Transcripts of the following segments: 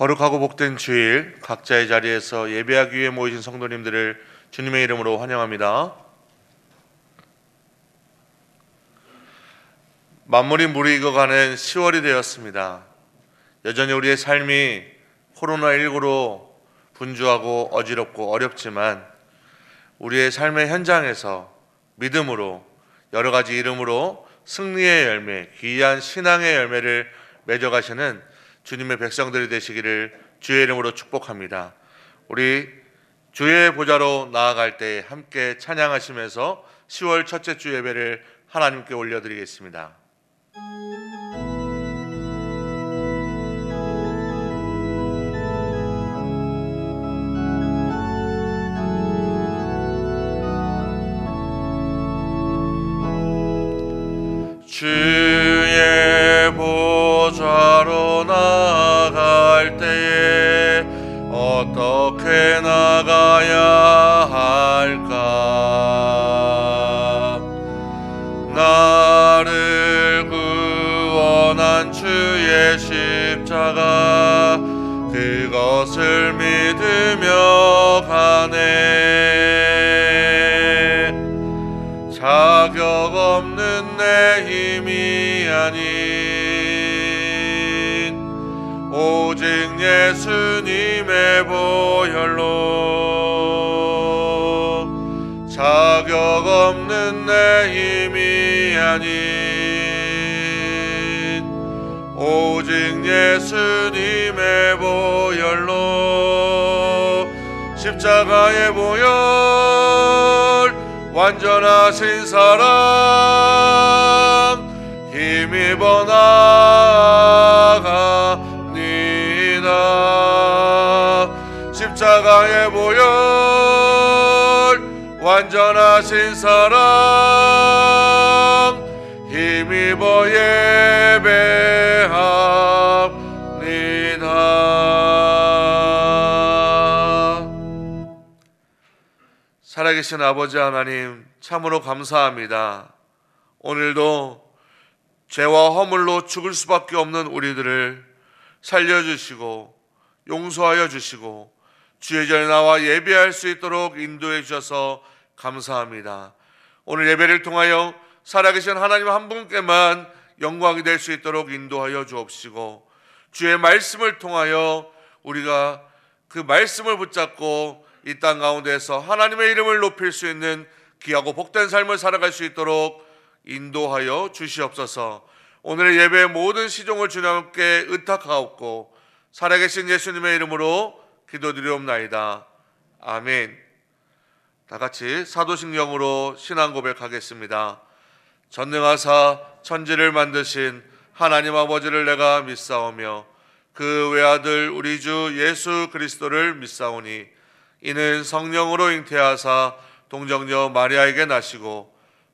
거룩하고 복된 주일 각자의 자리에서 예배하기 위해 모이신 성도님들을 주님의 이름으로 환영합니다. 만물이 무르익어가는 10월이 되었습니다. 여전히 우리의 삶이 코로나19로 분주하고 어지럽고 어렵지만 우리의 삶의 현장에서 믿음으로 여러 가지 이름으로 승리의 열매, 귀한 신앙의 열매를 맺어가시는 주님의 백성들이 되시기를 주의 이름으로 축복합니다. 우리 주의 보좌로 나아갈 때 함께 찬양하시면서 10월 첫째 주 예배를 하나님께 올려드리겠습니다. 주의 보좌로 나아갈 때에 어떻게 나가야 할까? 나를 구원한 주의 십자가 그것을 믿으며 가네. 자격 없는 내 힘이 아닌 오직 예수님의 보혈로 자격 없는 내 힘이 아닌 오직 예수님의 보혈로 십자가의 보혈 완전하신 사랑 힘입어 나아갑니다. 십자가의 보혈 완전하신 사랑 힘입어 예배합니다. 살아계신 아버지 하나님, 참으로 감사합니다. 오늘도 죄와 허물로 죽을 수밖에 없는 우리들을 살려주시고 용서하여 주시고 주의 전에 나와 예배할 수 있도록 인도해 주셔서 감사합니다. 오늘 예배를 통하여 살아계신 하나님 한 분께만 영광이 될 수 있도록 인도하여 주옵시고 주의 말씀을 통하여 우리가 그 말씀을 붙잡고 이 땅 가운데에서 하나님의 이름을 높일 수 있는 귀하고 복된 삶을 살아갈 수 있도록 인도하여 주시옵소서. 오늘의 예배의 모든 시종을 주님께 의탁하옵고 살아계신 예수님의 이름으로 기도드리옵나이다. 아멘. 다 같이 사도신경으로 신앙 고백하겠습니다. 전능하사 천지를 만드신 하나님 아버지를 내가 믿사오며 그 외아들 우리 주 예수 그리스도를 믿사오니 이는 성령으로 잉태하사 동정녀 마리아에게 나시고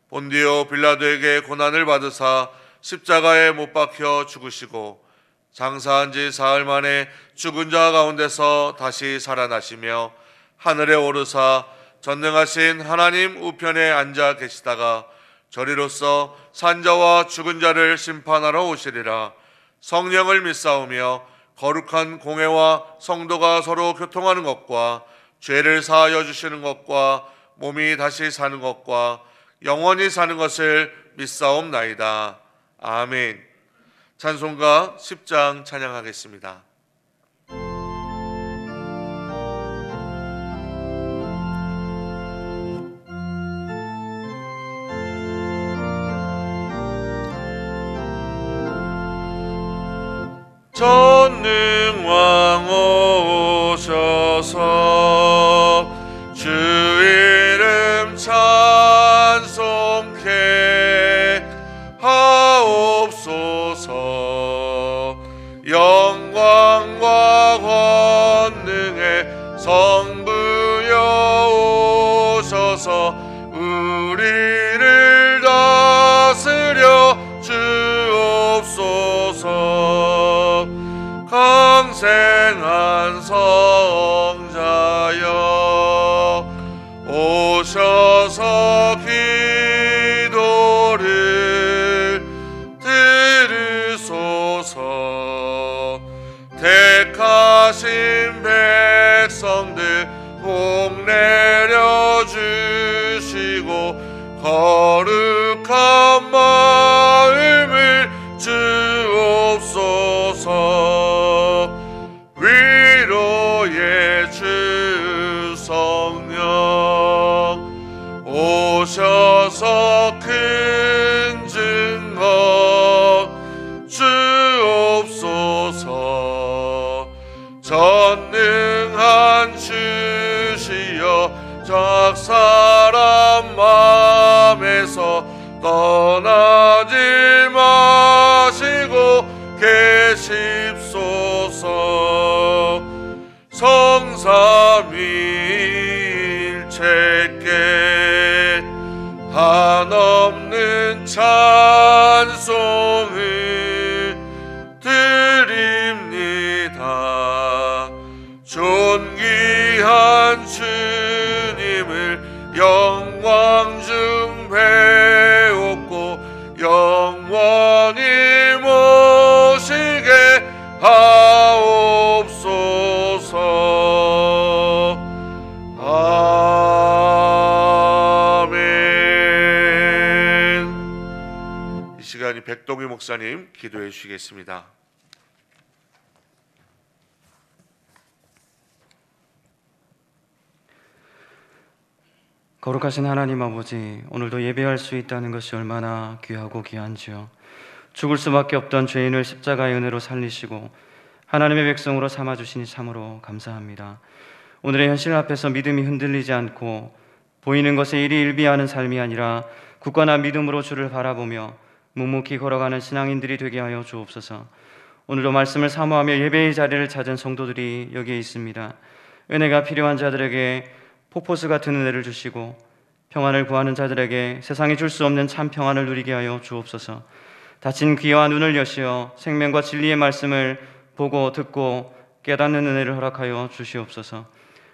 본디오 빌라도에게 고난을 받으사 십자가에 못 박혀 죽으시고 장사한 지 사흘 만에 죽은 자 가운데서 다시 살아나시며 하늘에 오르사 전능하신 하나님 우편에 앉아 계시다가 저리로서 산자와 죽은 자를 심판하러 오시리라. 성령을 믿사오며 거룩한 공회와 성도가 서로 교통하는 것과 죄를 사하여 주시는 것과 몸이 다시 사는 것과 영원히 사는 것을 믿사옵나이다. 아멘. 찬송가 10장 찬양하겠습니다. 전능왕 오셔서 주 이름 찬송케 하옵소서. 영광과 권능의 성부여 오셔서 우리를 다스려 주옵소서. 강생한 성자여 오셔서 기도를 들으소서. 택하신 거룩한 마음을 주옵소서. 위로의 주 성령 오셔서 큰 증거 주옵소서. 전능한 주시여 작사람 맘에서 떠나지 마시고 계십소서. 성삼위일체께 한없는 찬송을 드립니다. 존귀한 주님을 영광 중 배웠고 영원히 모시게 하옵소서. 아멘. 이 시간이 백동희 목사님 기도해 주시겠습니다. 거룩하신 하나님 아버지, 오늘도 예배할 수 있다는 것이 얼마나 귀하고 귀한지요. 죽을 수밖에 없던 죄인을 십자가의 은혜로 살리시고 하나님의 백성으로 삼아주시니 참으로 감사합니다. 오늘의 현실 앞에서 믿음이 흔들리지 않고 보이는 것에 일희일비하는 삶이 아니라 굳건한 믿음으로 주를 바라보며 묵묵히 걸어가는 신앙인들이 되게 하여 주옵소서. 오늘도 말씀을 사모하며 예배의 자리를 찾은 성도들이 여기에 있습니다. 은혜가 필요한 자들에게 폭포수 같은 은혜를 주시고 평안을 구하는 자들에게 세상이 줄 수 없는 참 평안을 누리게 하여 주옵소서. 다친 귀와 눈을 여시어 생명과 진리의 말씀을 보고 듣고 깨닫는 은혜를 허락하여 주시옵소서.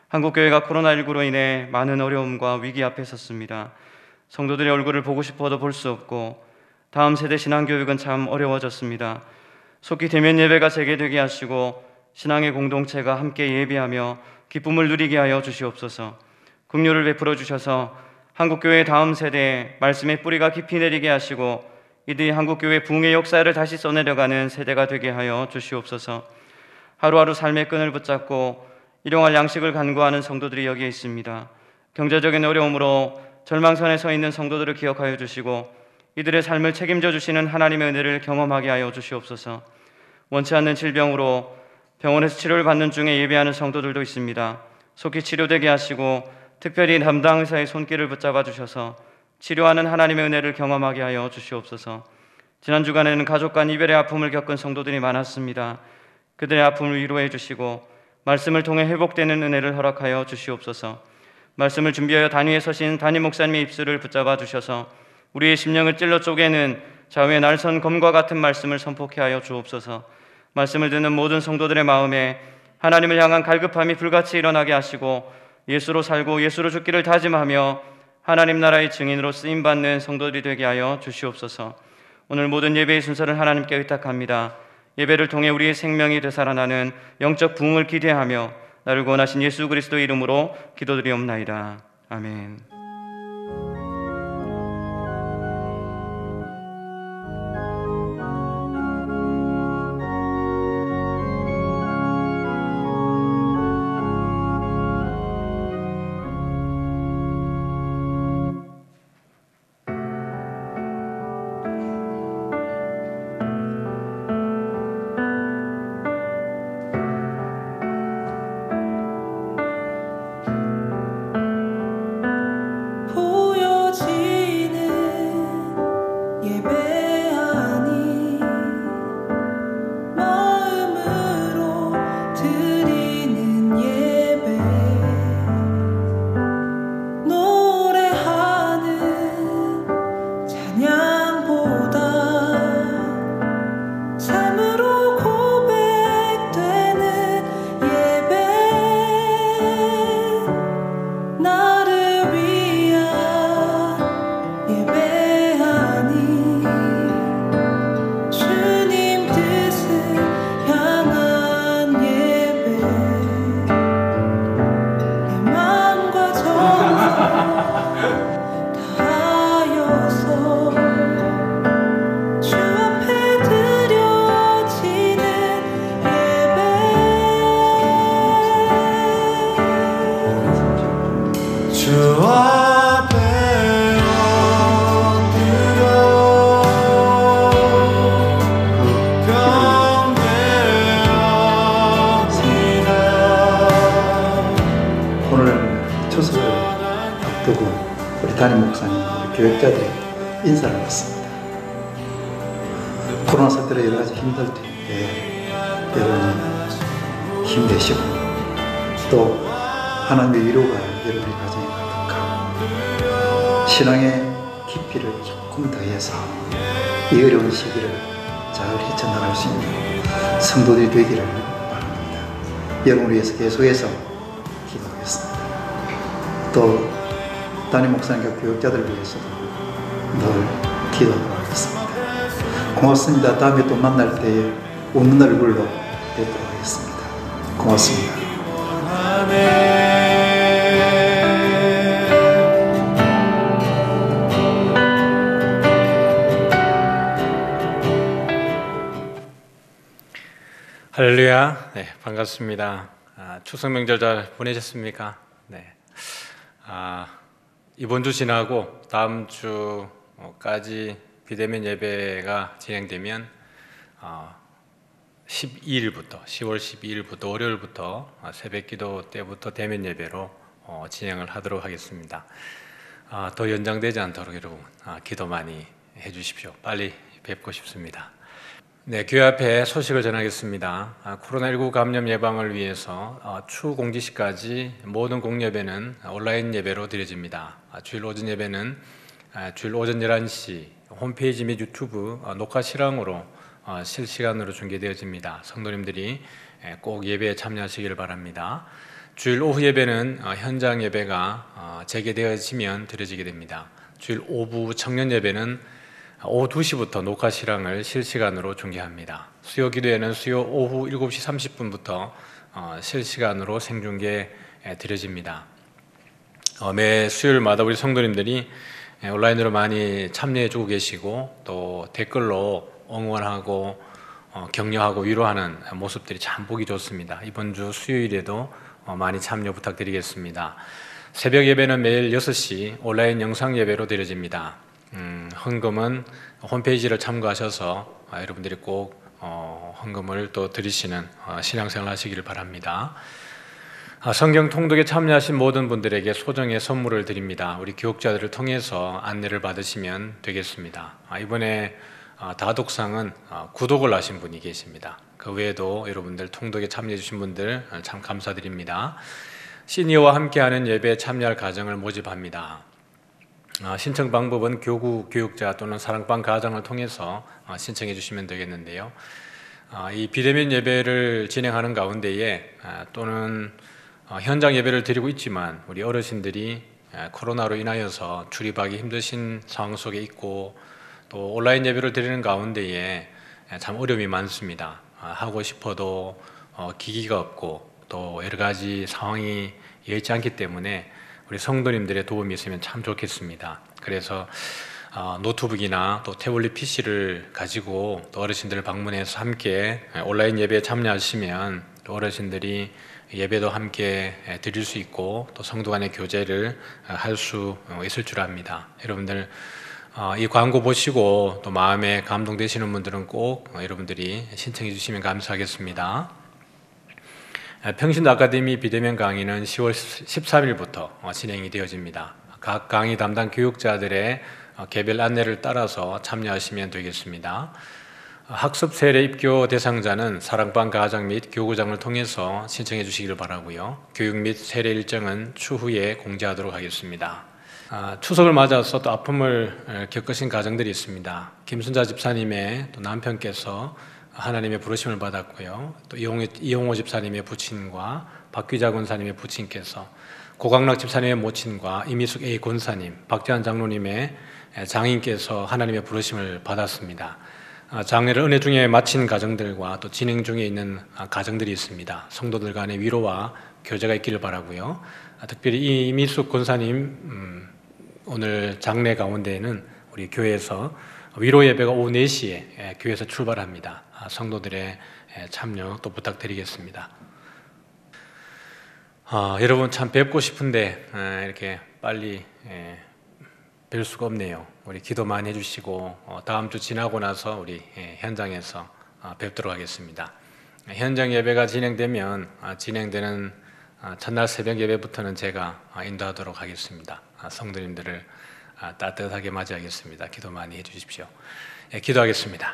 한국교회가 코로나19로 인해 많은 어려움과 위기 앞에 섰습니다. 성도들의 얼굴을 보고 싶어도 볼 수 없고 다음 세대 신앙교육은 참 어려워졌습니다. 속히 대면 예배가 재개되게 하시고 신앙의 공동체가 함께 예배하며 기쁨을 누리게 하여 주시옵소서. 긍휼을 베풀어 주셔서 한국교회의 다음 세대에 말씀의 뿌리가 깊이 내리게 하시고 이들이 한국교회 부흥의 역사를 다시 써내려가는 세대가 되게 하여 주시옵소서. 하루하루 삶의 끈을 붙잡고 일용할 양식을 간구하는 성도들이 여기에 있습니다. 경제적인 어려움으로 절망선에 서 있는 성도들을 기억하여 주시고 이들의 삶을 책임져 주시는 하나님의 은혜를 경험하게 하여 주시옵소서. 원치 않는 질병으로 병원에서 치료를 받는 중에 예배하는 성도들도 있습니다. 속히 치료되게 하시고 특별히 담당 의사의 손길을 붙잡아 주셔서 치료하는 하나님의 은혜를 경험하게 하여 주시옵소서. 지난 주간에는 가족 간 이별의 아픔을 겪은 성도들이 많았습니다. 그들의 아픔을 위로해 주시고 말씀을 통해 회복되는 은혜를 허락하여 주시옵소서. 말씀을 준비하여 단위에 서신 담임 목사님의 입술을 붙잡아 주셔서 우리의 심령을 찔러 쪼개는 좌우의 날선 검과 같은 말씀을 선포케 하여 주옵소서. 말씀을 듣는 모든 성도들의 마음에 하나님을 향한 갈급함이 불같이 일어나게 하시고 예수로 살고 예수로 죽기를 다짐하며 하나님 나라의 증인으로 쓰임받는 성도들이 되게 하여 주시옵소서. 오늘 모든 예배의 순서를 하나님께 의탁합니다. 예배를 통해 우리의 생명이 되살아나는 영적 부흥을 기대하며 나를 구원하신 예수 그리스도의 이름으로 기도드리옵나이다. 아멘. 담임 목사님, 우리 교육자들이 인사를 받습니다. 코로나 사태로 여러 가지 힘들 텐데 여러분이 힘내시고 또 하나님의 위로가 여러분의 가정에 가득하고 신앙의 깊이를 조금 더해서 이 어려운 시기를 잘 헤쳐나갈 수 있는 성도들이 되기를 바랍니다. 여러분을 위해서 계속해서 기도하겠습니다. 또 담임 목사님과 교육자들을 위해서도 늘 기도하도록 하겠습니다. 고맙습니다. 다음에 또 만날 때에 웃는 얼굴로 뵙도록 하겠습니다. 고맙습니다. 할렐루야. 네, 반갑습니다. 추석 명절 잘 보내셨습니까? 네. 이번 주 지나고 다음 주까지 비대면 예배가 진행되면 12일부터 10월 12일부터 월요일부터 새벽기도 때부터 대면 예배로 진행을 하도록 하겠습니다. 더 연장되지 않도록 여러분 기도 많이 해주십시오. 빨리 뵙고 싶습니다. 네, 교회 앞에 소식을 전하겠습니다. 코로나19 감염 예방을 위해서 추후 공지시까지 모든 공예배는 온라인 예배로 드려집니다. 주일 오전 예배는 주일 오전 11시 홈페이지 및 유튜브 녹화 실황으로 실시간으로 중계되어집니다. 성도님들이 꼭 예배에 참여하시길 바랍니다. 주일 오후 예배는 현장 예배가 재개되어지면 드려지게 됩니다. 주일 오후 청년 예배는 오후 2시부터 녹화 실황을 실시간으로 중계합니다. 수요 기도회는 수요 오후 7시 30분부터 실시간으로 생중계 드려집니다. 매 수요일마다 우리 성도님들이 온라인으로 많이 참여해주고 계시고 또 댓글로 응원하고 격려하고 위로하는 모습들이 참 보기 좋습니다. 이번 주 수요일에도 많이 참여 부탁드리겠습니다. 새벽 예배는 매일 6시 온라인 영상 예배로 드려집니다. 헌금은 홈페이지를 참고하셔서 여러분들이 꼭 헌금을 또 드리시는 신앙생활 하시기를 바랍니다. 성경 통독에 참여하신 모든 분들에게 소정의 선물을 드립니다. 우리 교육자들을 통해서 안내를 받으시면 되겠습니다. 이번에 다독상은 구독을 하신 분이 계십니다. 그 외에도 여러분들 통독에 참여해 주신 분들 참 감사드립니다. 시니어와 함께하는 예배에 참여할 가정을 모집합니다. 신청 방법은 교구 교육자 또는 사랑방 가정을 통해서 신청해 주시면 되겠는데요. 이 비대면 예배를 진행하는 가운데에 또는 현장 예배를 드리고 있지만 우리 어르신들이 코로나로 인하여서 출입하기 힘드신 상황 속에 있고 또 온라인 예배를 드리는 가운데에 참 어려움이 많습니다. 하고 싶어도 기기가 없고 또 여러 가지 상황이 여의치 않기 때문에 우리 성도님들의 도움이 있으면 참 좋겠습니다. 그래서 노트북이나 또 태블릿 PC를 가지고 또 어르신들을 방문해서 함께 온라인 예배에 참여하시면 또 어르신들이 예배도 함께 드릴 수 있고 또 성도 간의 교제를 할 수 있을 줄 압니다. 여러분들 이 광고 보시고 또 마음에 감동되시는 분들은 꼭 여러분들이 신청해 주시면 감사하겠습니다. 평신도 아카데미 비대면 강의는 10월 13일부터 진행이 되어집니다. 각 강의 담당 교육자들의 개별 안내를 따라서 참여하시면 되겠습니다. 학습 세례 입교 대상자는 사랑방 가정 및 교구장을 통해서 신청해 주시길 바라고요. 교육 및 세례 일정은 추후에 공지하도록 하겠습니다. 추석을 맞아서 또 아픔을 겪으신 가정들이 있습니다. 김순자 집사님의 또 남편께서 하나님의 부르심을 받았고요. 또 이용호 집사님의 부친과 박귀자 권사님의 부친께서 고강락 집사님의 모친과 이미숙 A 권사님, 박재환 장로님의 장인께서 하나님의 부르심을 받았습니다. 장례를 은혜 중에 마친 가정들과 또 진행 중에 있는 가정들이 있습니다. 성도들 간의 위로와 교제가 있기를 바라고요. 특별히 이미숙 권사님 오늘 장례 가운데에는 우리 교회에서 위로 예배가 오후 4시에 교회에서 출발합니다. 성도들의 참여 또 부탁드리겠습니다. 여러분 참 뵙고 싶은데 이렇게 빨리 뵐 수가 없네요. 우리 기도 많이 해주시고 다음 주 지나고 나서 우리 현장에서 뵙도록 하겠습니다. 현장 예배가 진행되면 진행되는 첫날 새벽 예배부터는 제가 인도하도록 하겠습니다. 성도님들을 따뜻하게 맞이하겠습니다. 기도 많이 해주십시오. 기도하겠습니다.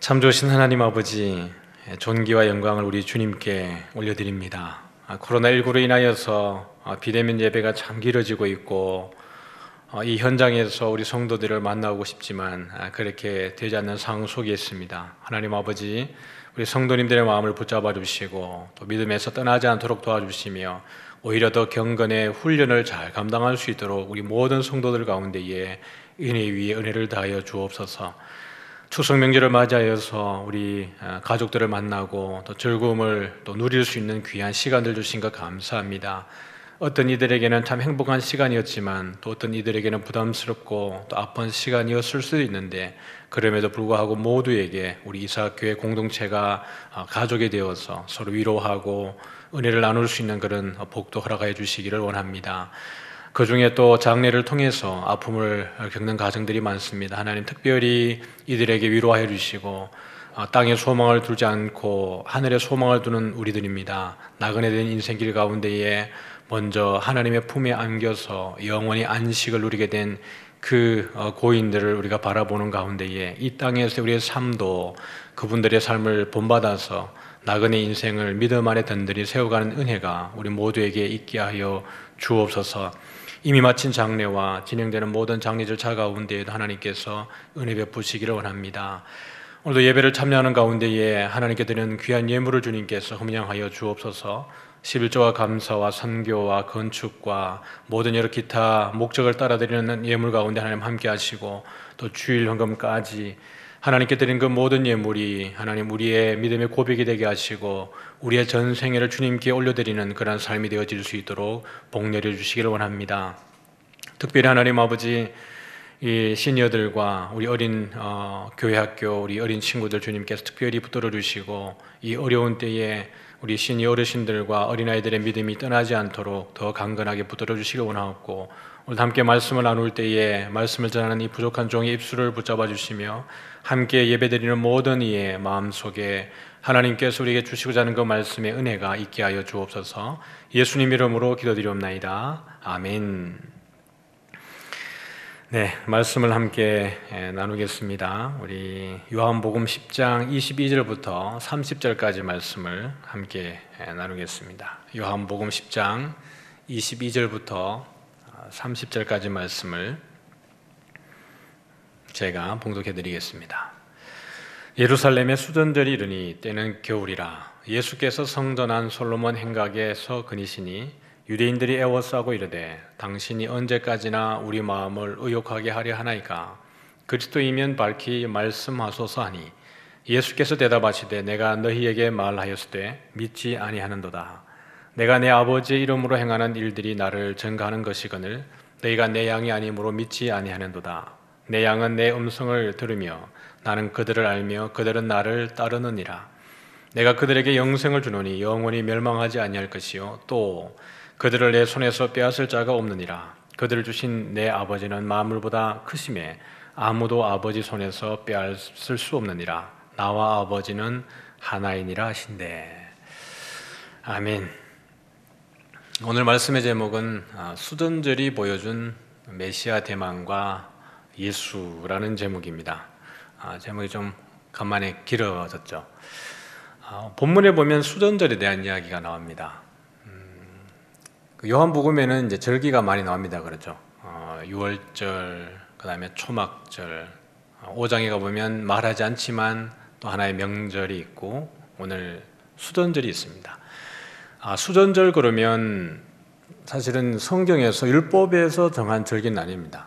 참 좋으신 하나님 아버지, 존귀와 영광을 우리 주님께 올려드립니다. 코로나19로 인하여서 비대면 예배가 참 길어지고 있고 이 현장에서 우리 성도들을 만나고 싶지만 그렇게 되지 않는 상황 속에 있습니다. 하나님 아버지, 우리 성도님들의 마음을 붙잡아 주시고 또 믿음에서 떠나지 않도록 도와주시며 오히려 더 경건의 훈련을 잘 감당할 수 있도록 우리 모든 성도들 가운데에 은혜 위에 은혜를 다하여 주옵소서. 추석 명절을 맞이하여서 우리 가족들을 만나고 또 즐거움을 또 누릴 수 있는 귀한 시간들 주신 것 감사합니다. 어떤 이들에게는 참 행복한 시간이었지만 또 어떤 이들에게는 부담스럽고 또 아픈 시간이었을 수도 있는데 그럼에도 불구하고 모두에게 우리 이사학교회 공동체가 가족이 되어서 서로 위로하고 은혜를 나눌 수 있는 그런 복도 허락하여 주시기를 원합니다. 그 중에 또 장례를 통해서 아픔을 겪는 가정들이 많습니다. 하나님 특별히 이들에게 위로하여 주시고 땅에 소망을 두지 않고 하늘에 소망을 두는 우리들입니다. 나그네 된 인생길 가운데에 먼저 하나님의 품에 안겨서 영원히 안식을 누리게 된 그 고인들을 우리가 바라보는 가운데에 이 땅에서 우리의 삶도 그분들의 삶을 본받아서 나그네 인생을 믿음 안에 든든히 세워가는 은혜가 우리 모두에게 있게 하여 주옵소서. 이미 마친 장례와 진행되는 모든 장례 절차 가운데에도 하나님께서 은혜 베푸시기를 원합니다. 오늘도 예배를 참여하는 가운데에 하나님께 드리는 귀한 예물을 주님께서 흠양하여 주옵소서. 11조와 감사와 선교와 건축과 모든 여러 기타 목적을 따라 드리는 예물 가운데 하나님 함께 하시고 또 주일 헌금까지 하나님께 드린 그 모든 예물이 하나님 우리의 믿음의 고백이 되게 하시고 우리의 전생애를 주님께 올려드리는 그런 삶이 되어질 수 있도록 복 내려주시기를 원합니다. 특별히 하나님 아버지, 이 시니어들과 우리 어린 교회학교 우리 어린 친구들 주님께서 특별히 붙들어 주시고 이 어려운 때에 우리 시니어 어르신들과 어린아이들의 믿음이 떠나지 않도록 더 강건하게 붙들어 주시기 원하옵고 오늘 함께 말씀을 나눌 때에 말씀을 전하는 이 부족한 종의 입술을 붙잡아 주시며 함께 예배드리는 모든 이의 마음속에 하나님께서 우리에게 주시고자 하는 그 말씀의 은혜가 있게 하여 주옵소서. 예수님 이름으로 기도드리옵나이다. 아멘. 네, 말씀을 함께 나누겠습니다. 우리 요한복음 10장 22절부터 30절까지 말씀을 함께 나누겠습니다. 요한복음 10장 22절부터 30절까지 말씀을 제가 봉독해 드리겠습니다. 예루살렘에 수전절이 이르니 때는 겨울이라. 예수께서 성전 안 솔로몬 행각에서 거니시니 유대인들이 애워싸고 이르되 당신이 언제까지나 우리 마음을 의욕하게 하려 하나이까? 그리스도이면 밝히 말씀하소서 하니 예수께서 대답하시되 내가 너희에게 말하였으되 믿지 아니하는도다. 내가 내 아버지의 이름으로 행하는 일들이 나를 증거하는 것이거늘 너희가 내 양이 아니므로 믿지 아니하는도다. 내 양은 내 음성을 들으며 나는 그들을 알며 그들은 나를 따르느니라. 내가 그들에게 영생을 주노니 영원히 멸망하지 아니할 것이요 또 그들을 내 손에서 빼앗을 자가 없느니라. 그들을 주신 내 아버지는 만물보다 크심에 아무도 아버지 손에서 빼앗을 수 없느니라. 나와 아버지는 하나이니라 하신대. 아멘. 오늘 말씀의 제목은 수전절이 보여준 메시아 대망과 예수라는 제목입니다. 제목이 좀 간만에 길어졌죠. 본문에 보면 수전절에 대한 이야기가 나옵니다. 요한복음에는 이제 절기가 많이 나옵니다. 그렇죠. 6월절, 그다음에 초막절, 5장에 가보면 말하지 않지만 또 하나의 명절이 있고 오늘 수전절이 있습니다. 수전절 그러면 사실은 성경에서 율법에서 정한 절기는 아닙니다.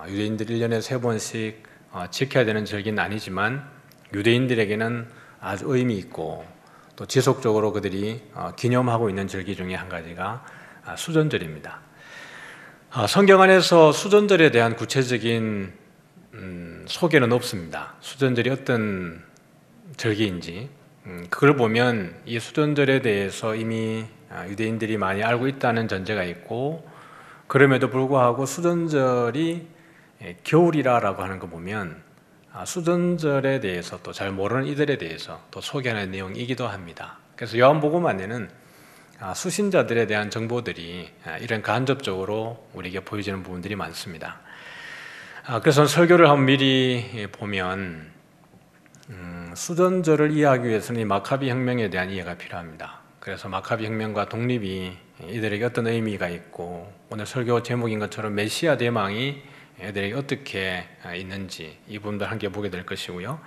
유대인들이 1년에 3번씩 지켜야 되는 절기는 아니지만 유대인들에게는 아주 의미 있고 또 지속적으로 그들이 기념하고 있는 절기 중에 한 가지가 수전절입니다. 성경 안에서 수전절에 대한 구체적인 소개는 없습니다. 수전절이 어떤 절기인지 그걸 보면 이 수전절에 대해서 이미 유대인들이 많이 알고 있다는 전제가 있고 그럼에도 불구하고 수전절이 겨울이라고 하는 거 보면 수전절에 대해서 또 잘 모르는 이들에 대해서 또 소개하는 내용이기도 합니다. 그래서 요한복음 안에는 수신자들에 대한 정보들이 이런 간접적으로 우리에게 보여지는 부분들이 많습니다. 그래서 설교를 한번 미리 보면 수전절을 이해하기 위해서는 이 마카비 혁명에 대한 이해가 필요합니다. 그래서 마카비 혁명과 독립이 이들에게 어떤 의미가 있고 오늘 설교 제목인 것처럼 메시아 대망이 이들에게 어떻게 있는지 이 부분들 함께 보게 될 것이고요.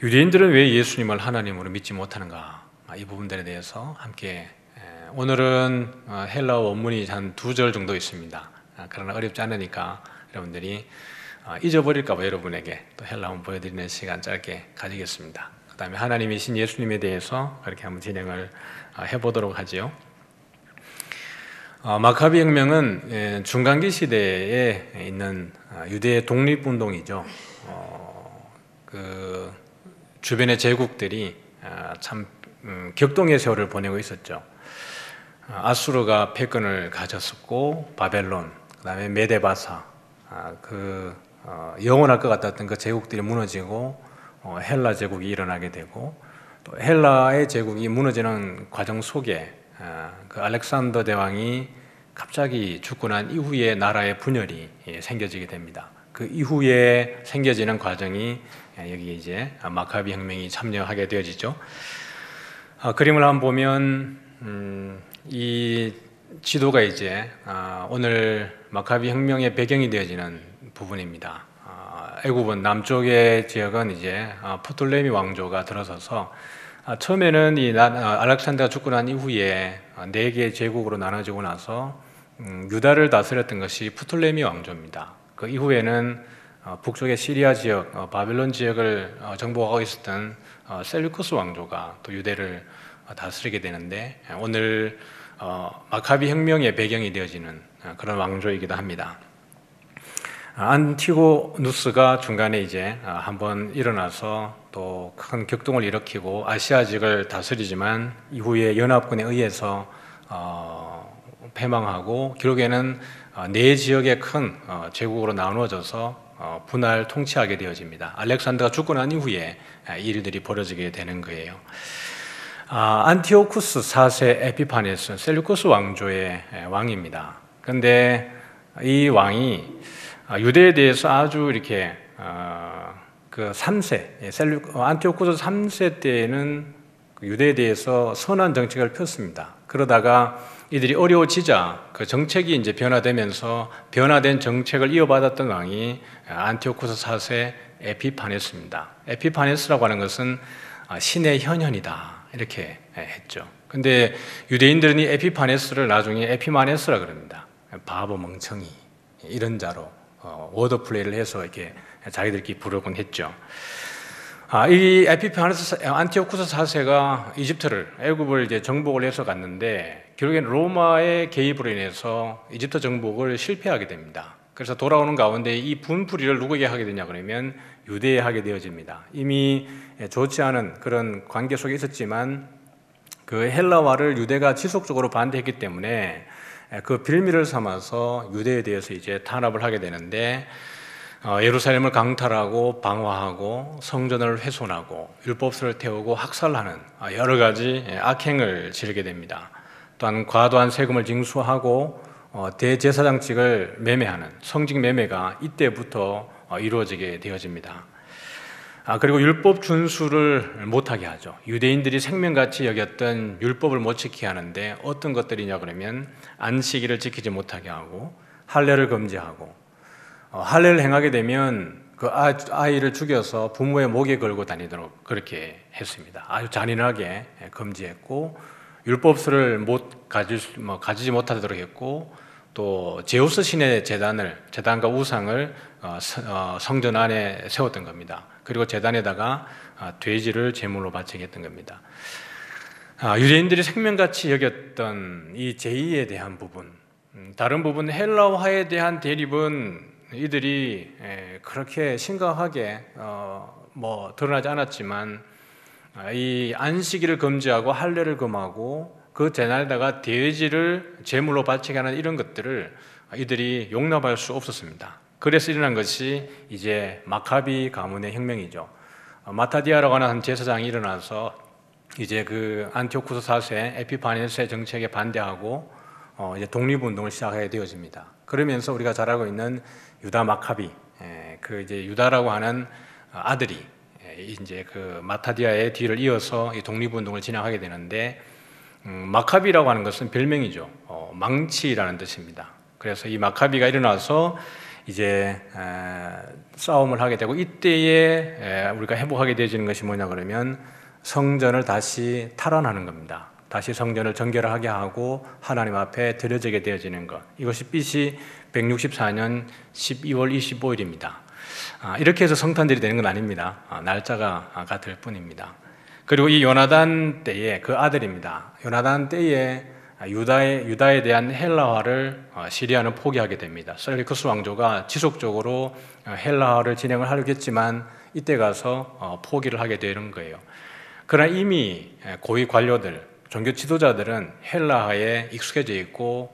유대인들은 왜 예수님을 하나님으로 믿지 못하는가, 이 부분들에 대해서 함께, 오늘은 헬라어 원문이 한 2절 정도 있습니다. 그러나 어렵지 않으니까 여러분들이 잊어버릴까 봐 여러분에게 또 헬라어 한번 보여드리는 시간 짧게 가지겠습니다. 그 다음에 하나님이신 예수님에 대해서 그렇게 한번 진행을 해보도록 하지요. 마카비 혁명은 중간기 시대에 있는 유대 독립운동이죠. 그 주변의 제국들이 참 격동의 세월을 보내고 있었죠. 아수르가 패권을 가졌었고 바벨론, 그 다음에 메데바사, 영원할 것 같았던 그 제국들이 무너지고 헬라 제국이 일어나게 되고 또 헬라의 제국이 무너지는 과정 속에 그 알렉산더 대왕이 갑자기 죽고 난 이후에 나라의 분열이 생겨지게 됩니다. 그 이후에 생겨지는 과정이 여기 이제 마카비 혁명이 참여하게 되어지죠. 그림을 한번 보면 이 지도가 이제 오늘 마카비 혁명의 배경이 되어지는 부분입니다. 애굽은 남쪽의 지역은 이제 프톨레미 왕조가 들어서서 처음에는 이 알렉산더가 죽고 난 이후에 4개의 제국으로 나눠지고 나서 유다를 다스렸던 것이 프톨레미 왕조입니다. 그 이후에는 북쪽의 시리아 지역, 바벨론 지역을 정복하고 있었던 셀루쿠스 왕조가 또 유대를 다스리게 되는데 오늘 마카비 혁명의 배경이 되어지는 그런 왕조이기도 합니다. 안티고누스가 중간에 이제 한번 일어나서 또 큰 격동을 일으키고 아시아 지역을 다스리지만 이후에 연합군에 의해서 패망하고 결국에는 4지역의 큰 제국으로 나누어져서 분할 통치하게 되어집니다. 알렉산더가 죽고 난 이후에 이 일들이 벌어지게 되는 거예요. 안티오쿠스 4세 에피파네스 셀루쿠스 왕조의 왕입니다. 그런데 이 왕이 유대에 대해서 아주 이렇게 그 3세 안티오쿠스 3세 때에는 유대에 대해서 선한 정책을 폈습니다. 그러다가 이들이 어려워지자 그 정책이 이제 변화되면서 변화된 정책을 이어받았던 왕이 안티오쿠스 4세 에피파네스입니다. 에피파네스라고 하는 것은 신의 현현이다 이렇게 했죠. 근데 유대인들은 이 에피파네스를 나중에 에피마네스라 그럽니다. 바보 멍청이 이런 자로 워드 플레이를 해서 이렇게 자기들끼리 부르곤 했죠. 이 에피파네스 안티오쿠스 4세가 이집트를 애굽을 이제 정복을 해서 갔는데 결국엔 로마의 개입으로 인해서 이집트 정복을 실패하게 됩니다. 그래서 돌아오는 가운데 이 분풀이를 누구에게 하게 되냐 그러면 유대에 하게 되어집니다. 이미 좋지 않은 그런 관계 속에 있었지만 그 헬라화를 유대가 지속적으로 반대했기 때문에 그 빌미를 삼아서 유대에 대해서 이제 탄압을 하게 되는데 예루살렘을 강탈하고 방화하고 성전을 훼손하고 율법서를 태우고 학살하는 여러 가지 악행을 지르게 됩니다. 또한 과도한 세금을 징수하고 대제사장직을 매매하는 성직 매매가 이때부터 이루어지게 되어집니다. 그리고 율법 준수를 못하게 하죠. 유대인들이 생명같이 여겼던 율법을 못 지키게 하는데 어떤 것들이냐 그러면 안식일을 지키지 못하게 하고 할례를 금지하고 할례를 행하게 되면 그 아이를 죽여서 부모의 목에 걸고 다니도록 그렇게 했습니다. 아주 잔인하게 금지했고 율법서를 가지지 못하도록 했고 또 제우스 신의 제단과 우상을 성전 안에 세웠던 겁니다. 그리고 제단에다가 돼지를 제물로 바치게 했던 겁니다. 유대인들이 생명같이 여겼던 이 제의에 대한 부분, 다른 부분 헬라화에 대한 대립은 이들이 그렇게 심각하게 드러나지 않았지만 이 안식일을 금지하고 할례를 금하고 그 제단에다가 돼지를 제물로 바치게 하는 이런 것들을 이들이 용납할 수 없었습니다. 그래서 일어난 것이 이제 마카비 가문의 혁명이죠. 마타디아라고 하는 한 제사장이 일어나서 이제 그 안티오쿠스 4세 에피파네스의 정책에 반대하고 이제 독립운동을 시작하게 되어집니다. 그러면서 우리가 잘 알고 있는 유다 마카비, 그 이제 유다라고 하는 아들이 이제 그 마타디아의 뒤를 이어서 이 독립운동을 진행하게 되는데, 마카비라고 하는 것은 별명이죠. 망치라는 뜻입니다. 그래서 이 마카비가 일어나서 이제 싸움을 하게 되고, 이때에 우리가 회복하게 되어지는 것이 뭐냐 그러면 성전을 다시 탈환하는 겁니다. 다시 성전을 정결하게 하고 하나님 앞에 드려지게 되어지는 것. 이것이 BC 164년 12월 25일입니다. 이렇게 해서 성탄절이 되는 건 아닙니다. 날짜가 같을 뿐입니다. 그리고 이 요나단 때에 그 아들입니다. 요나단 때에 유다에 대한 헬라화를 시리아는 포기하게 됩니다. 셀리쿠스 왕조가 지속적으로 헬라화를 진행을 하려고 했지만 이때 가서 포기를 하게 되는 거예요. 그러나 이미 고위 관료들, 종교 지도자들은 헬라화에 익숙해져 있고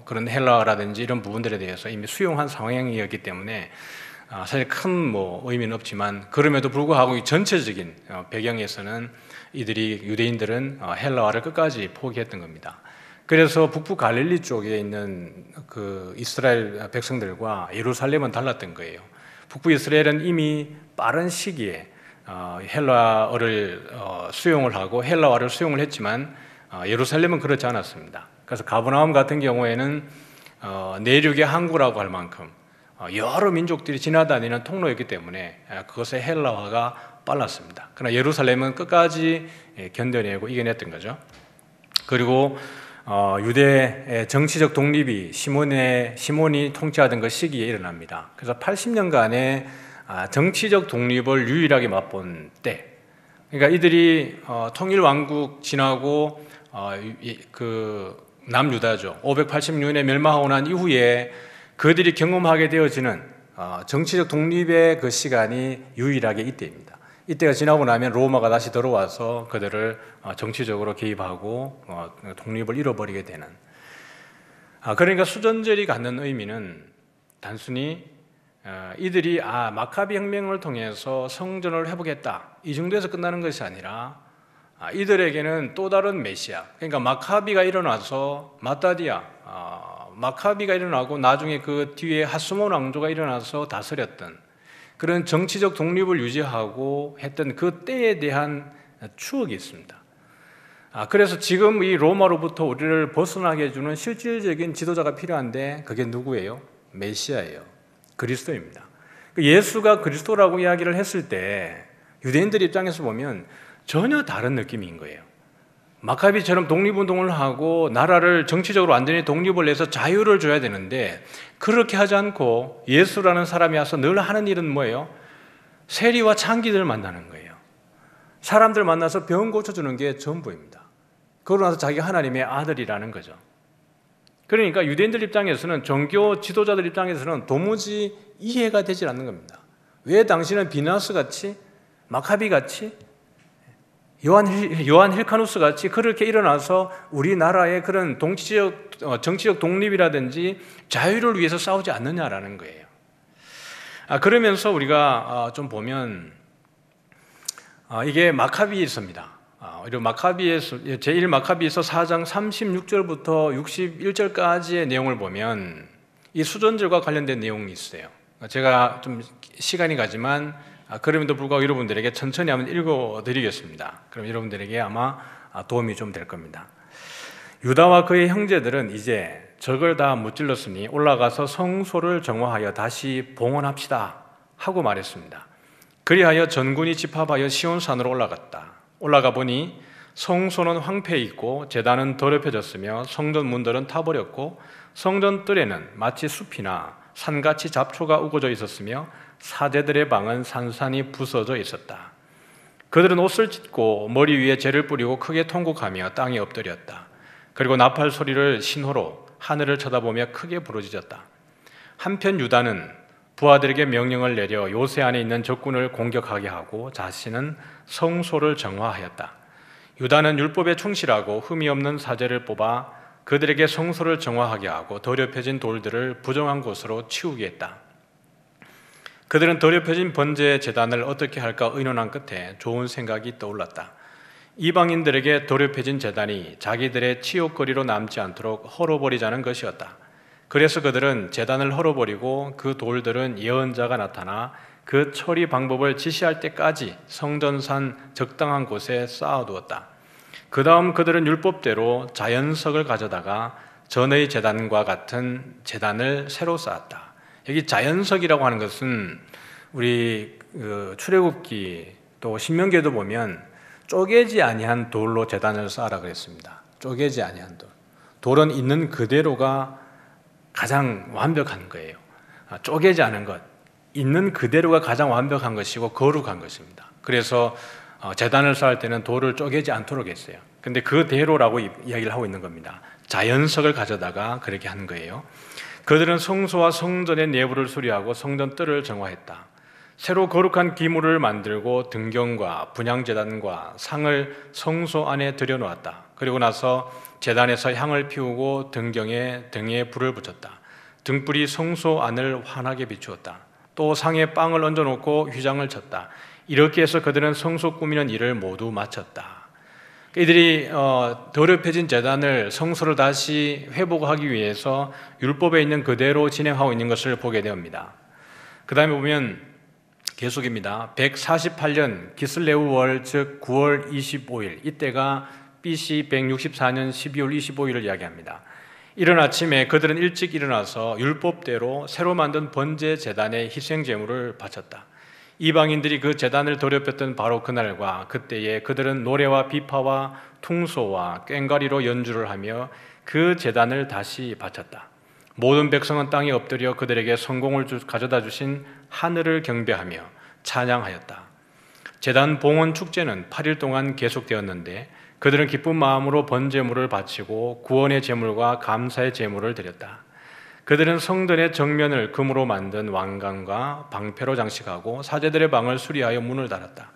그런 헬라화라든지 이런 부분들에 대해서 이미 수용한 상황이었기 때문에 사실 큰 의미는 없지만, 그럼에도 불구하고 이 전체적인 배경에서는 이들이 유대인들은 헬라화를 끝까지 포기했던 겁니다. 그래서 북부 갈릴리 쪽에 있는 그 이스라엘 백성들과 예루살렘은 달랐던 거예요. 북부 이스라엘은 이미 빠른 시기에 헬라어를 수용을 하고 헬라화를 수용을 했지만 예루살렘은 그렇지 않았습니다. 그래서 가버나움 같은 경우에는 내륙의 항구라고 할 만큼 여러 민족들이 지나다니는 통로였기 때문에 그것의 헬라화가 빨랐습니다. 그러나 예루살렘은 끝까지 견뎌내고 이겨냈던 거죠. 그리고 유대의 정치적 독립이 시몬이 통치하던 그 시기에 일어납니다. 그래서 80년간의 정치적 독립을 유일하게 맛본 때, 그러니까 이들이 통일왕국 지나고 그 남유다죠, 586년에 멸망하고 난 이후에 그들이 경험하게 되어지는 정치적 독립의 그 시간이 유일하게 이때입니다. 이때가 지나고 나면 로마가 다시 들어와서 그들을 정치적으로 개입하고 독립을 잃어버리게 되는, 그러니까 수전절이 갖는 의미는 단순히 이들이 마카비 혁명을 통해서 성전을 회복했다, 이 정도에서 끝나는 것이 아니라 이들에게는 또 다른 메시아, 그러니까 마카비가 일어나서 마카비가 일어나고 나중에 그 뒤에 하스몬 왕조가 일어나서 다스렸던 그런 정치적 독립을 유지하고 했던 그 때에 대한 추억이 있습니다. 그래서 지금 이 로마로부터 우리를 벗어나게 해주는 실질적인 지도자가 필요한데 그게 누구예요? 메시아예요. 그리스도입니다. 예수가 그리스도라고 이야기를 했을 때 유대인들 입장에서 보면 전혀 다른 느낌인 거예요. 마카비처럼 독립운동을 하고 나라를 정치적으로 완전히 독립을 해서 자유를 줘야 되는데 그렇게 하지 않고 예수라는 사람이 와서 늘 하는 일은 뭐예요? 세리와 창기들을 만나는 거예요. 사람들 만나서 병 고쳐주는 게 전부입니다. 그러고 나서 자기가 하나님의 아들이라는 거죠. 그러니까 유대인들 입장에서는, 종교 지도자들 입장에서는 도무지 이해가 되질 않는 겁니다. 왜 당신은 비나스같이, 마카비같이, 요한 힐카누스 같이 그렇게 일어나서 우리나라의 그런 정치적 독립이라든지 자유를 위해서 싸우지 않느냐라는 거예요. 그러면서 우리가 좀 보면 이게 마카비에서입니다. 제1 마카비에서 4장 36절부터 61절까지의 내용을 보면 이 수전절과 관련된 내용이 있어요. 제가 좀 시간이 가지만 그럼에도 불구하고 여러분들에게 천천히 한번 읽어드리겠습니다. 그럼 여러분들에게 아마 도움이 좀 될 겁니다. 유다와 그의 형제들은 이제 적을 다 무찔렀으니 올라가서 성소를 정화하여 다시 봉헌합시다 하고 말했습니다. 그리하여 전군이 집합하여 시온산으로 올라가 보니 성소는 황폐해 있고 제단은 더럽혀졌으며 성전 문들은 타버렸고 성전 뜰에는 마치 숲이나 산같이 잡초가 우거져 있었으며 사제들의 방은 산산이 부서져 있었다. 그들은 옷을 찢고 머리 위에 재를 뿌리고 크게 통곡하며 땅에 엎드렸다. 그리고 나팔 소리를 신호로 하늘을 쳐다보며 크게 부르짖었다. 한편 유다는 부하들에게 명령을 내려 요새 안에 있는 적군을 공격하게 하고 자신은 성소를 정화하였다. 유다는 율법에 충실하고 흠이 없는 사제를 뽑아 그들에게 성소를 정화하게 하고 더럽혀진 돌들을 부정한 곳으로 치우게 했다. 그들은 더럽혀진 번제 제단을 어떻게 할까 의논한 끝에 좋은 생각이 떠올랐다. 이방인들에게 더럽혀진 제단이 자기들의 치욕거리로 남지 않도록 헐어버리자는 것이었다. 그래서 그들은 제단을 헐어버리고 그 돌들은 예언자가 나타나 그 처리 방법을 지시할 때까지 성전산 적당한 곳에 쌓아두었다. 그 다음 그들은 율법대로 자연석을 가져다가 전의 제단과 같은 제단을 새로 쌓았다. 여기 자연석이라고 하는 것은 우리 출애굽기 또 신명기에도 보면 쪼개지 아니한 돌로 제단을 쌓으라 그랬습니다. 쪼개지 아니한 돌. 돌은 있는 그대로가 가장 완벽한 거예요. 쪼개지 않은 것, 있는 그대로가 가장 완벽한 것이고 거룩한 것입니다. 그래서 제단을 쌓을 때는 돌을 쪼개지 않도록 했어요. 근데 그대로라고 이야기를 하고 있는 겁니다. 자연석을 가져다가 그렇게 하는 거예요. 그들은 성소와 성전의 내부를 수리하고 성전 뜰을 정화했다. 새로 거룩한 기물을 만들고 등경과 분향제단과 상을 성소 안에 들여놓았다. 그리고 나서 제단에서 향을 피우고 등경에 등에 불을 붙였다. 등불이 성소 안을 환하게 비추었다. 또 상에 빵을 얹어놓고 휘장을 쳤다. 이렇게 해서 그들은 성소 꾸미는 일을 모두 마쳤다. 이들이 더럽혀진 제단을 성소를 다시 회복하기 위해서 율법에 있는 그대로 진행하고 있는 것을 보게 됩니다. 그 다음에 보면 계속입니다. 148년 기슬레우월 즉 9월 25일, 이때가 BC 164년 12월 25일을 이야기합니다. 이른 아침에 그들은 일찍 일어나서 율법대로 새로 만든 번제 제단에 희생 제물을 바쳤다. 이방인들이 그 제단을 더럽혔던 바로 그날과 그때에 그들은 노래와 비파와 퉁소와 꽹과리로 연주를 하며 그 제단을 다시 바쳤다. 모든 백성은 땅에 엎드려 그들에게 성공을 가져다 주신 하늘을 경배하며 찬양하였다. 제단 봉헌 축제는 8일 동안 계속되었는데 그들은 기쁜 마음으로 번제물을 바치고 구원의 제물과 감사의 제물을 드렸다. 그들은 성전의 정면을 금으로 만든 왕관과 방패로 장식하고 사제들의 방을 수리하여 문을 닫았다.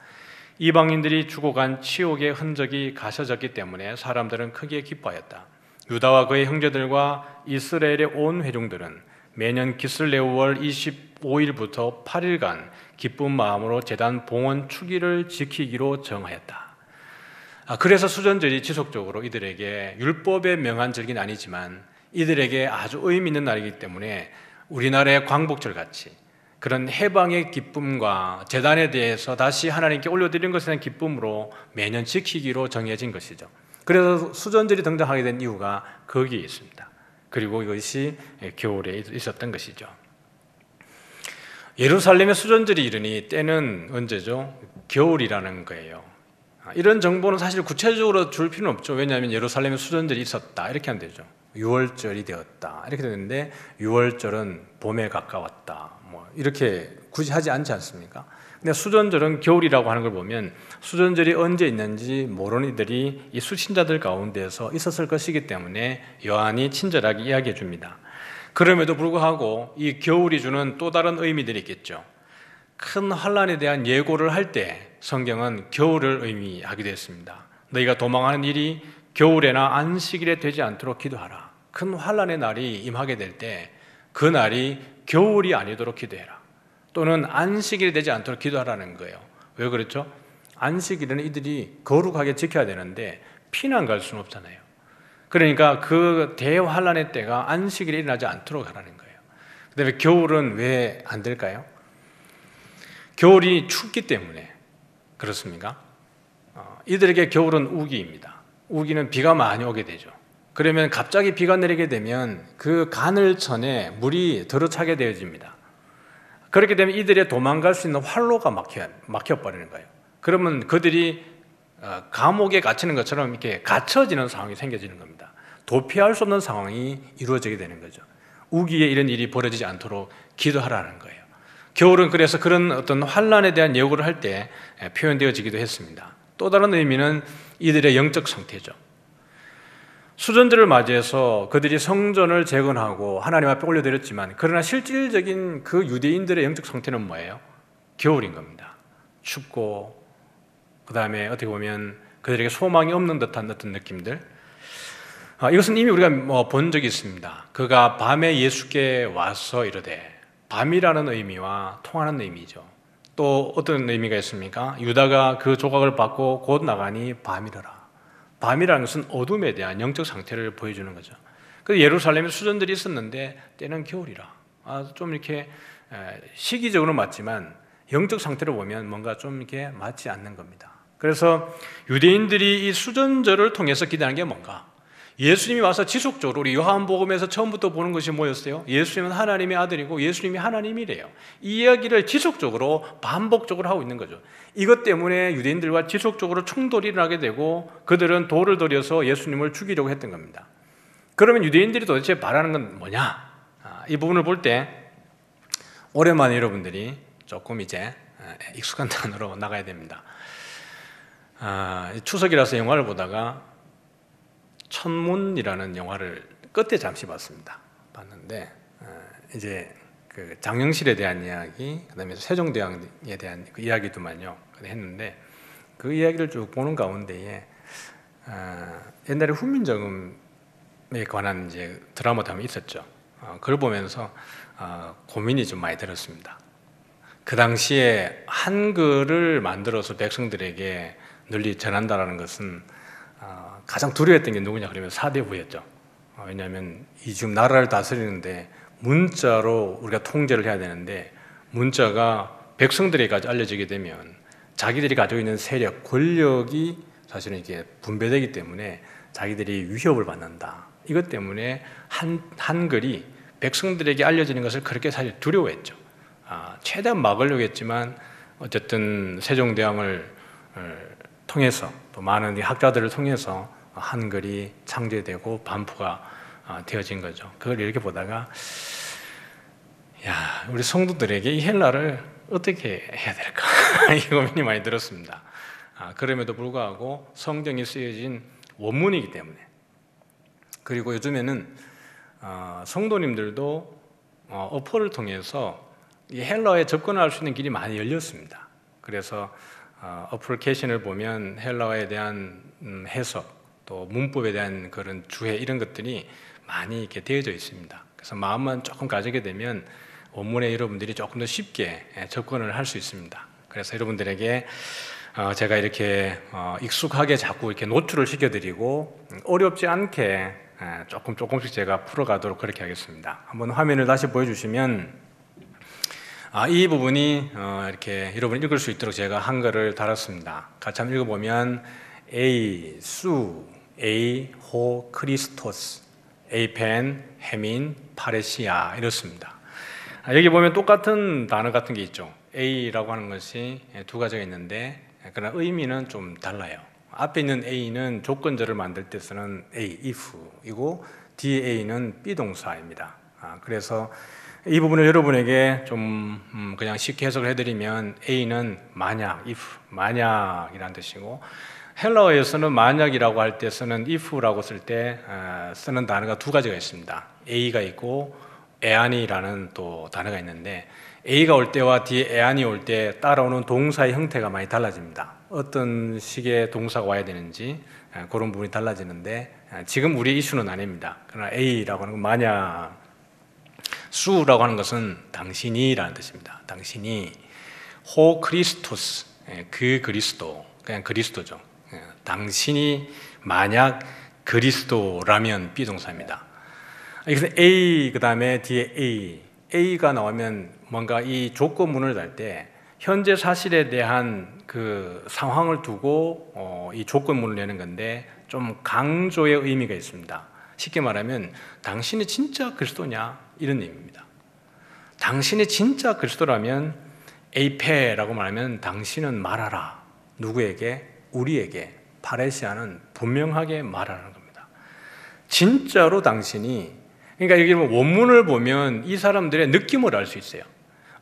이방인들이 죽어간 치욕의 흔적이 가셔졌기 때문에 사람들은 크게 기뻐하였다. 유다와 그의 형제들과 이스라엘의 온 회중들은 매년 기슬레우월 25일부터 8일간 기쁜 마음으로 제단 봉헌 축일을 지키기로 정하였다. 그래서 수전절이 지속적으로 이들에게 율법에 명한 절기는 아니지만 이들에게 아주 의미 있는 날이기 때문에 우리나라의 광복절 같이 그런 해방의 기쁨과 제단에 대해서 다시 하나님께 올려드리는 것에 대한 기쁨으로 매년 지키기로 정해진 것이죠. 그래서 수전절이 등장하게 된 이유가 거기에 있습니다. 그리고 이것이 겨울에 있었던 것이죠. 예루살렘의 수전절이 이르니 때는 언제죠? 겨울이라는 거예요. 이런 정보는 사실 구체적으로 줄 필요는 없죠. 왜냐하면 예루살렘에 수전절이 있었다 이렇게 하면 되죠. 6월절이 되었다 이렇게 되는데 6월절은 봄에 가까웠다 뭐 이렇게 굳이 하지 않지 않습니까? 근데 수전절은 겨울이라고 하는 걸 보면 수전절이 언제 있는지 모르는 이들이 이 수신자들 가운데서 있었을 것이기 때문에 요한이 친절하게 이야기해 줍니다. 그럼에도 불구하고 이 겨울이 주는 또 다른 의미들이 있겠죠. 큰 환란에 대한 예고를 할 때 성경은 겨울을 의미하기도 했습니다. 너희가 도망하는 일이 겨울에나 안식일에 되지 않도록 기도하라. 큰 환란의 날이 임하게 될 때 그 날이 겨울이 아니도록 기도해라. 또는 안식일이 되지 않도록 기도하라는 거예요. 왜 그렇죠? 안식일에는 이들이 거룩하게 지켜야 되는데 피난 갈 수는 없잖아요. 그러니까 그 대환란의 때가 안식일에 일어나지 않도록 하라는 거예요. 그다음에 겨울은 왜 안 될까요? 겨울이 춥기 때문에 그렇습니까? 이들에게 겨울은 우기입니다. 우기는 비가 많이 오게 되죠. 그러면 갑자기 비가 내리게 되면 그 가늘천에 물이 들어차게 되어집니다. 그렇게 되면 이들의 도망갈 수 있는 활로가 막혀버리는 거예요. 그러면 그들이 감옥에 갇히는 것처럼 이렇게 갇혀지는 상황이 생겨지는 겁니다. 도피할 수 없는 상황이 이루어지게 되는 거죠. 우기에 이런 일이 벌어지지 않도록 기도하라는 거예요. 겨울은 그래서 그런 어떤 환란에 대한 예고를 할 때 표현되어지기도 했습니다. 또 다른 의미는 이들의 영적 상태죠. 수전절을 맞이해서 그들이 성전을 재건하고 하나님 앞에 올려드렸지만 그러나 실질적인 그 유대인들의 영적 상태는 뭐예요? 겨울인 겁니다. 춥고 그 다음에 어떻게 보면 그들에게 소망이 없는 듯한 어떤 느낌들. 이것은 이미 우리가 본 적이 있습니다. 그가 밤에 예수께 와서 이르되, 밤이라는 의미와 통하는 의미죠. 또 어떤 의미가 있습니까? 유다가 그 조각을 받고 곧 나가니 밤이더라. 밤이라는 것은 어둠에 대한 영적 상태를 보여주는 거죠. 그래서 예루살렘에 수전들이 있었는데 때는 겨울이라. 좀 이렇게 시기적으로 맞지만 영적 상태로 보면 뭔가 좀 이렇게 맞지 않는 겁니다. 그래서 유대인들이 이 수전절을 통해서 기대하는 게 뭔가? 예수님이 와서 지속적으로 우리 요한복음에서 처음부터 보는 것이 뭐였어요? 예수님은 하나님의 아들이고 예수님이 하나님이래요. 이 이야기를 지속적으로 반복적으로 하고 있는 거죠. 이것 때문에 유대인들과 지속적으로 충돌이 일어나게 되고 그들은 돌을 들여서 예수님을 죽이려고 했던 겁니다. 그러면 유대인들이 도대체 바라는 건 뭐냐? 이 부분을 볼 때 오랜만에 여러분들이 조금 이제 익숙한 단어로 나가야 됩니다. 추석이라서 영화를 보다가 천문이라는 영화를 끝에 잠시 봤는데 이제 그 장영실에 대한 이야기, 그다음에 세종대왕에 대한 그 이야기도만요 했는데 그 이야기를 쭉 보는 가운데에 옛날에 훈민정음에 관한 이제 드라마도 한번 있었죠. 그걸 보면서 고민이 좀 많이 들었습니다. 그 당시에 한글을 만들어서 백성들에게 널리 전한다라는 것은 가장 두려워했던 게 누구냐 그러면 사대부였죠. 왜냐하면 이 지금 나라를 다스리는데 문자로 우리가 통제를 해야 되는데 문자가 백성들에게까지 알려지게 되면 자기들이 가지고 있는 세력, 권력이 사실은 이게 분배되기 때문에 자기들이 위협을 받는다. 이것 때문에 한글이 백성들에게 알려지는 것을 그렇게 사실 두려워했죠. 최대한 막으려고 했지만 어쨌든 세종대왕을 통해서 또 많은 학자들을 통해서 한글이 창제되고 반포가 되어진 거죠. 그걸 이렇게 보다가 우리 성도들에게 이 헬라를 어떻게 해야 될까 이 고민이 많이 들었습니다. 그럼에도 불구하고 성경이 쓰여진 원문이기 때문에 그리고 요즘에는 성도님들도 어플을 통해서 이 헬라어에 접근할 수 있는 길이 많이 열렸습니다. 그래서 어플리케이션을 보면 헬라어에 대한 해석 또 문법에 대한 그런 주해 이런 것들이 많이 이렇게 되어져 있습니다. 그래서 마음만 조금 가지게 되면 원문에 여러분들이 조금 더 쉽게 접근을 할 수 있습니다. 그래서 여러분들에게 제가 이렇게 익숙하게 자꾸 이렇게 노출을 시켜드리고 어렵지 않게 조금씩 제가 풀어가도록 그렇게 하겠습니다. 한번 화면을 다시 보여주시면 이 부분이 이렇게 여러분이 읽을 수 있도록 제가 한글을 달았습니다. 같이 한번 읽어보면 에이, 수, 에이, 호, 크리스토스, 에이펜, 헤민, 파레시아 이렇습니다. 여기 보면 똑같은 단어 같은 게 있죠. A라고 하는 것이 두 가지가 있는데 그러나 의미는 좀 달라요. 앞에 있는 A는 조건절을 만들 때 쓰는 A, if이고 뒤에 A는 비동사입니다. 그래서 이 부분을 여러분에게 좀 그냥 쉽게 해석을 해드리면 A는 만약, if, 만약이라는 뜻이고 헬라어에서는 만약이라고 할 때 쓰는 if라고 쓸 때 쓰는 단어가 두 가지가 있습니다. A가 있고 에안이라는 또 단어가 있는데 A가 올 때와 뒤에 에안이 올 때 따라오는 동사의 형태가 많이 달라집니다. 어떤 식의 동사가 와야 되는지 그런 부분이 달라지는데 지금 우리 이슈는 아닙니다. 그러나 A라고 하는 건 만약, 수라고 하는 것은 당신이라는 뜻입니다. 당신이, 호 크리스토스, 그 그리스도, 그냥 그리스도죠. 당신이 만약 그리스도라면 비동사입니다. 여기서 A 그 다음에 뒤에 A가 나오면 뭔가 이 조건문을 달 때 현재 사실에 대한 그 상황을 두고 이 조건문을 내는 건데 좀 강조의 의미가 있습니다. 쉽게 말하면 당신이 진짜 그리스도냐 이런 의미입니다. 당신이 진짜 그리스도라면 에이페라고 말하면 당신은 말하라. 누구에게? 우리에게. 파레시아는 분명하게 말하는 겁니다. 진짜로 당신이, 그러니까 여기 원문을 보면 이 사람들의 느낌을 알 수 있어요.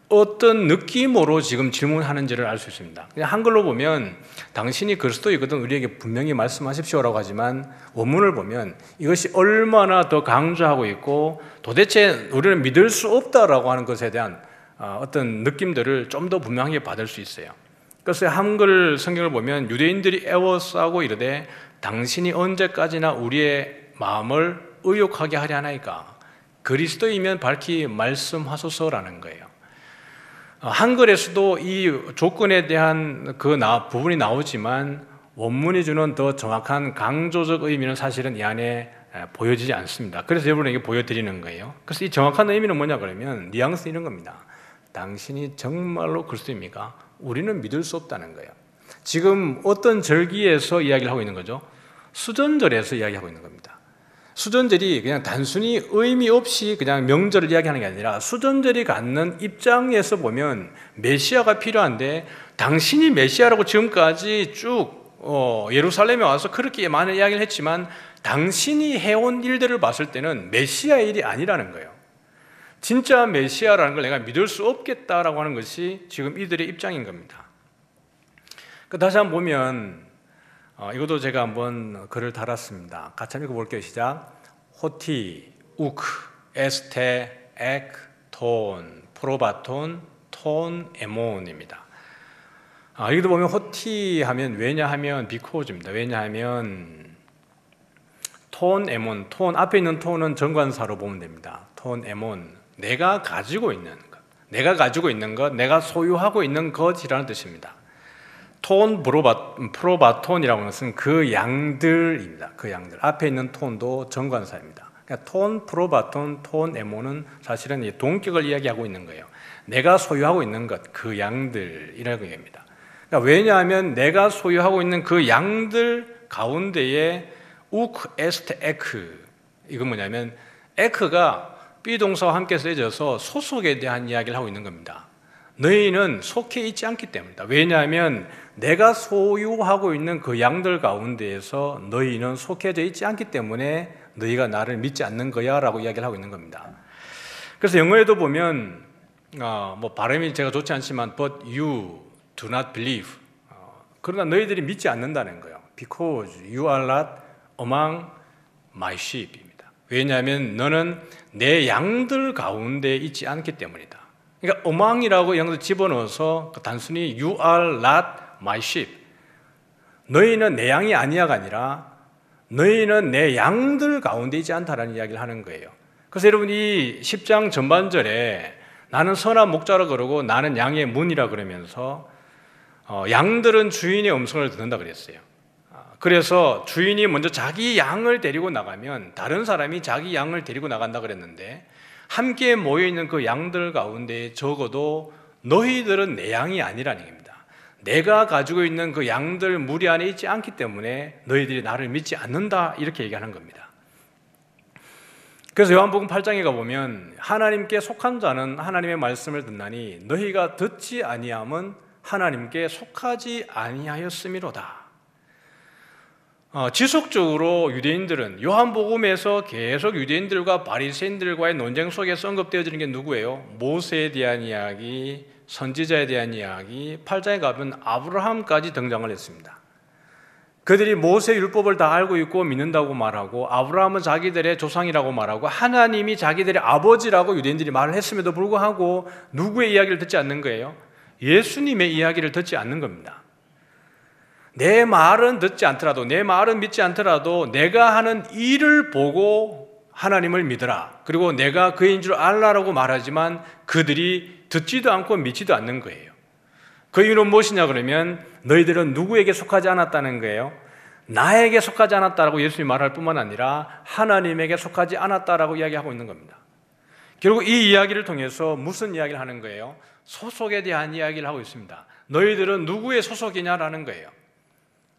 어떤 느낌으로 지금 질문하는지를 알 수 있습니다. 그냥 한글로 보면 당신이 그리스도이거든 우리에게 분명히 말씀하십시오라고 하지만 원문을 보면 이것이 얼마나 더 강조하고 있고 도대체 우리는 믿을 수 없다라고 하는 것에 대한 어떤 느낌들을 좀 더 분명하게 받을 수 있어요. 그래서 한글 성경을 보면 유대인들이 애워싸고 이르되 당신이 언제까지나 우리의 마음을 의욕하게 하려 하나이까 그리스도이면 밝히 말씀하소서라는 거예요. 한글에서도 이 조건에 대한 부분이 나오지만 원문이 주는 더 정확한 강조적 의미는 사실은 이 안에 보여지지 않습니다. 그래서 여러분에게 보여드리는 거예요. 그래서 이 정확한 의미는 뭐냐 그러면 뉘앙스 이런 겁니다. 당신이 정말로 그리스도입니까? 우리는 믿을 수 없다는 거예요. 지금 어떤 절기에서 이야기를 하고 있는 거죠? 수전절에서 이야기하고 있는 겁니다. 수전절이 그냥 단순히 의미 없이 그냥 명절을 이야기하는 게 아니라 수전절이 갖는 입장에서 보면 메시아가 필요한데 당신이 메시아라고 지금까지 쭉 예루살렘에 와서 그렇게 많은 이야기를 했지만 당신이 해온 일들을 봤을 때는 메시아의 일이 아니라는 거예요. 진짜 메시아라는 걸 내가 믿을 수 없겠다라고 하는 것이 지금 이들의 입장인 겁니다. 다시 한번 보면 이것도 제가 한번 글을 달았습니다. 같이 한번 읽어볼게요. 시작. 호티, 우크, 에스테, 엑, 톤, 프로바톤, 톤, 에몬입니다. 여기도 보면 호티 하면 왜냐하면 비코즈입니다. 왜냐하면 톤, 에몬, 톤 앞에 있는 톤은 정관사로 보면 됩니다. 톤, 에몬, 내가 가지고 있는 것, 내가 가지고 있는 것, 내가 소유하고 있는 것이라는 뜻입니다. 톤, 프로바톤이라고 하는 것은 그 양들입니다. 그 양들. 앞에 있는 톤도 정관사입니다. 그러니까 톤, 프로바톤, 톤, 에몬은 사실은 이 동격을 이야기하고 있는 거예요. 내가 소유하고 있는 것, 그 양들이라고 얘기합니다. 그러니까 왜냐하면 내가 소유하고 있는 그 양들 가운데에 우크, 에스테, 에크, 이건 뭐냐면 에크가 비동사와 함께 쓰여져서 소속에 대한 이야기를 하고 있는 겁니다. 너희는 속해 있지 않기 때문이다. 왜냐하면 내가 소유하고 있는 그 양들 가운데에서 너희는 속해져 있지 않기 때문에 너희가 나를 믿지 않는 거야 라고 이야기를 하고 있는 겁니다. 그래서 영어에도 보면 발음이 제가 좋지 않지만 but you do not believe, 그러나 너희들이 믿지 않는다는 거예요. Because you are not among my sheep입니다. 왜냐하면 너는 내 양들 가운데 있지 않기 때문이다. 그러니까 among이라고 영어로 집어넣어서 단순히 you are not my sheep, 너희는 내 양이 아니야가 아니라 너희는 내 양들 가운데 있지 않다라는 이야기를 하는 거예요. 그래서 여러분 이 10장 전반절에 나는 선한 목자라 그러고 나는 양의 문이라 그러면서 양들은 주인의 음성을 듣는다 그랬어요. 그래서 주인이 먼저 자기 양을 데리고 나가면 다른 사람이 자기 양을 데리고 나간다 그랬는데 함께 모여있는 그 양들 가운데 적어도 너희들은 내 양이 아니라는 얘기입니다. 내가 가지고 있는 그 양들 무리 안에 있지 않기 때문에 너희들이 나를 믿지 않는다 이렇게 얘기하는 겁니다. 그래서 요한복음 8장에 가보면 하나님께 속한 자는 하나님의 말씀을 듣나니 너희가 듣지 아니함은 하나님께 속하지 아니하였음이로다. 지속적으로 유대인들은 요한복음에서 계속 유대인들과 바리새인들과의 논쟁 속에서 언급되어지는 게 누구예요? 모세에 대한 이야기, 선지자에 대한 이야기, 8장에 가면 아브라함까지 등장을 했습니다. 그들이 모세 율법을 다 알고 있고 믿는다고 말하고 아브라함은 자기들의 조상이라고 말하고 하나님이 자기들의 아버지라고 유대인들이 말을 했음에도 불구하고 누구의 이야기를 듣지 않는 거예요? 예수님의 이야기를 듣지 않는 겁니다. 내 말은 듣지 않더라도, 내 말은 믿지 않더라도 내가 하는 일을 보고 하나님을 믿으라. 그리고 내가 그인 줄 알라라고 말하지만 그들이 듣지도 않고 믿지도 않는 거예요. 그 이유는 무엇이냐 그러면 너희들은 누구에게 속하지 않았다는 거예요. 나에게 속하지 않았다라고 예수님이 말할 뿐만 아니라 하나님에게 속하지 않았다라고 이야기하고 있는 겁니다. 결국 이 이야기를 통해서 무슨 이야기를 하는 거예요? 소속에 대한 이야기를 하고 있습니다. 너희들은 누구의 소속이냐라는 거예요.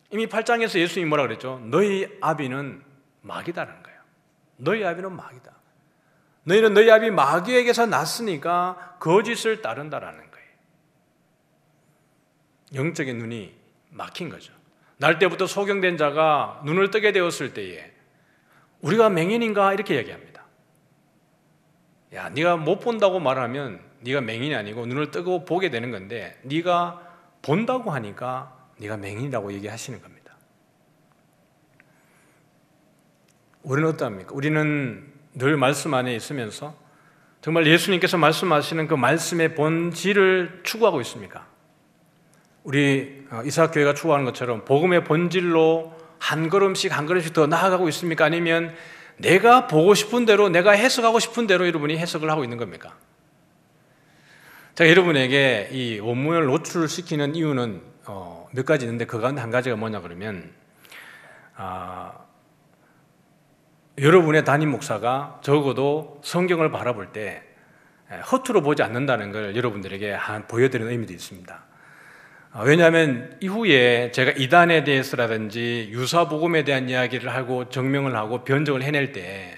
이미 8장에서 예수님이 뭐라 그랬죠? 너희 아비는 마귀다라는 거예요. 너희 아비는 마귀다. 너희는 너희 아비 마귀에게서 났으니까 거짓을 따른다라는 거예요. 영적인 눈이 막힌 거죠. 날 때부터 소경된 자가 눈을 뜨게 되었을 때에 우리가 맹인인가 이렇게 얘기합니다. 야, 네가 못 본다고 말하면 네가 맹인이 아니고 눈을 뜨고 보게 되는 건데 네가 본다고 하니까 네가 맹인이라고 얘기하시는 겁니다. 우리는 어떠합니까? 우리는 늘 말씀 안에 있으면서 정말 예수님께서 말씀하시는 그 말씀의 본질을 추구하고 있습니까? 우리 이사학교회가 추구하는 것처럼 복음의 본질로 한 걸음씩 한 걸음씩 더 나아가고 있습니까? 아니면 내가 보고 싶은 대로, 내가 해석하고 싶은 대로 여러분이 해석을 하고 있는 겁니까? 제가 여러분에게 이 원문을 노출시키는 이유는 몇 가지 있는데 그 가운데 한 가지가 뭐냐 그러면 여러분의 담임 목사가 적어도 성경을 바라볼 때 허투루 보지 않는다는 걸 여러분들에게 보여드리는 의미도 있습니다. 왜냐하면 이후에 제가 이단에 대해서라든지 유사복음에 대한 이야기를 하고 증명을 하고 변증을 해낼 때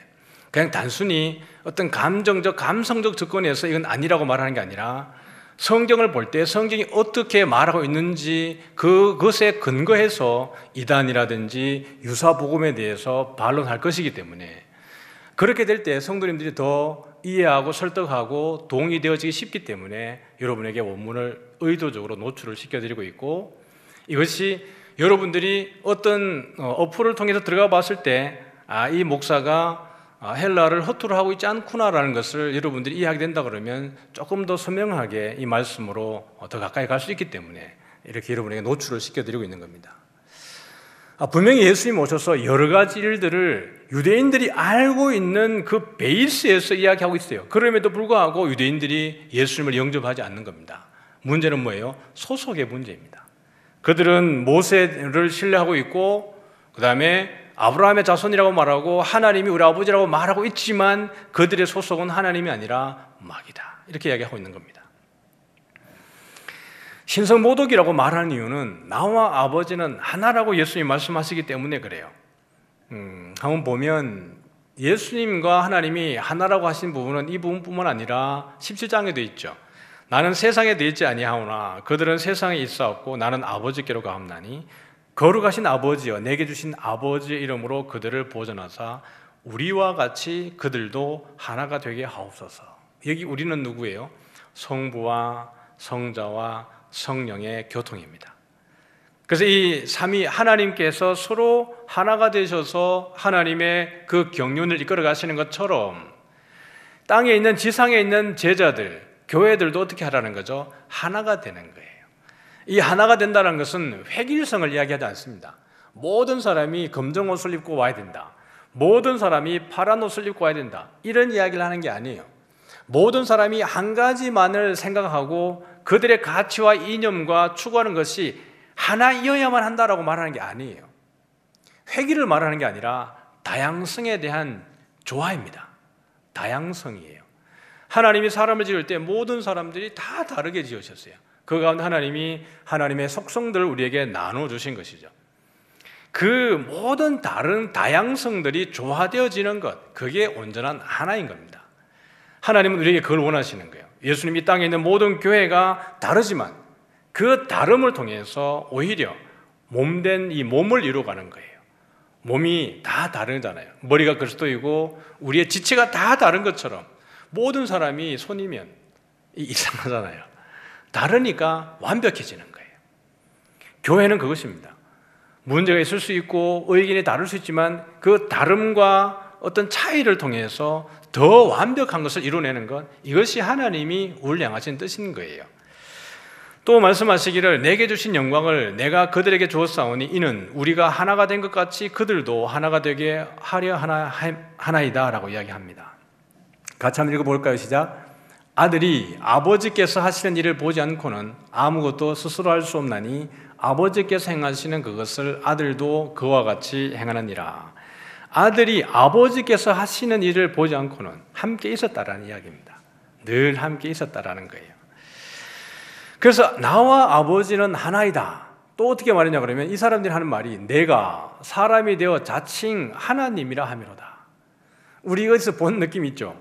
그냥 단순히 어떤 감성적 접근에서 이건 아니라고 말하는 게 아니라 성경을 볼 때 성경이 어떻게 말하고 있는지 그것에 근거해서 이단이라든지 유사복음에 대해서 반론할 것이기 때문에 그렇게 될 때 성도님들이 더 이해하고 설득하고 동의되어지기 쉽기 때문에 여러분에게 원문을 의도적으로 노출을 시켜드리고 있고, 이것이 여러분들이 어떤 어플을 통해서 들어가 봤을 때 이 목사가 헬라를 허투루 하고 있지 않구나라는 것을 여러분들이 이해하게 된다 그러면 조금 더 선명하게 이 말씀으로 더 가까이 갈 수 있기 때문에 이렇게 여러분에게 노출을 시켜드리고 있는 겁니다. 분명히 예수님 오셔서 여러 가지 일들을 유대인들이 알고 있는 그 베이스에서 이야기하고 있어요. 그럼에도 불구하고 유대인들이 예수님을 영접하지 않는 겁니다. 문제는 뭐예요? 소속의 문제입니다. 그들은 모세를 신뢰하고 있고 그 다음에 아브라함의 자손이라고 말하고 하나님이 우리 아버지라고 말하고 있지만 그들의 소속은 하나님이 아니라 마귀다, 이렇게 이야기하고 있는 겁니다. 신성모독이라고 말하는 이유는 나와 아버지는 하나라고 예수님이 말씀하시기 때문에 그래요. 한번 보면 예수님과 하나님이 하나라고 하신 부분은 이 부분뿐만 아니라 17장에도 있죠. 나는 세상에 있지 아니하오나 그들은 세상에 있사옵고 나는 아버지께로 가옵나니 거룩하신 아버지여 내게 주신 아버지의 이름으로 그들을 보존하사 우리와 같이 그들도 하나가 되게 하옵소서. 여기 우리는 누구예요? 성부와 성자와 성령의 교통입니다. 그래서 이 삼위 하나님께서 서로 하나가 되셔서 하나님의 그 경륜을 이끌어 가시는 것처럼 땅에 있는 지상에 있는 제자들, 교회들도 어떻게 하라는 거죠? 하나가 되는 거예요. 이 하나가 된다는 것은 획일성을 이야기하지 않습니다. 모든 사람이 검정 옷을 입고 와야 된다, 모든 사람이 파란 옷을 입고 와야 된다, 이런 이야기를 하는 게 아니에요. 모든 사람이 한 가지만을 생각하고 그들의 가치와 이념과 추구하는 것이 하나이어야만 한다라고 말하는 게 아니에요. 획일을 말하는 게 아니라 다양성에 대한 조화입니다. 다양성이에요. 하나님이 사람을 지을 때 모든 사람들이 다 다르게 지으셨어요. 그 가운데 하나님이 하나님의 속성들을 우리에게 나눠주신 것이죠. 그 모든 다른 다양성들이 조화되어지는 것, 그게 온전한 하나인 겁니다. 하나님은 우리에게 그걸 원하시는 거예요. 예수님이 땅에 있는 모든 교회가 다르지만 그 다름을 통해서 오히려 몸된 이 몸을 이루어가는 거예요. 몸이 다 다르잖아요. 머리가 그리스도이고 우리의 지체가 다 다른 것처럼 모든 사람이 손이면 이상하잖아요. 다르니까 완벽해지는 거예요. 교회는 그것입니다. 문제가 있을 수 있고 의견이 다를 수 있지만 그 다름과 어떤 차이를 통해서 더 완벽한 것을 이루어내는 것, 이것이 하나님이 우리를 향하신 뜻인 거예요. 또 말씀하시기를 내게 주신 영광을 내가 그들에게 주었사오니 이는 우리가 하나가 된 것 같이 그들도 하나가 되게 하려 하나이다 라고 이야기합니다. 같이 한번 읽어볼까요? 시작. 아들이 아버지께서 하시는 일을 보지 않고는 아무것도 스스로 할 수 없나니 아버지께서 행하시는 그것을 아들도 그와 같이 행하느니라. 아들이 아버지께서 하시는 일을 보지 않고는 함께 있었다라는 이야기입니다. 늘 함께 있었다라는 거예요. 그래서 나와 아버지는 하나이다. 또 어떻게 말했냐 그러면 이 사람들이 하는 말이 내가 사람이 되어 자칭 하나님이라 하미로다. 우리 여기서 본 느낌 있죠?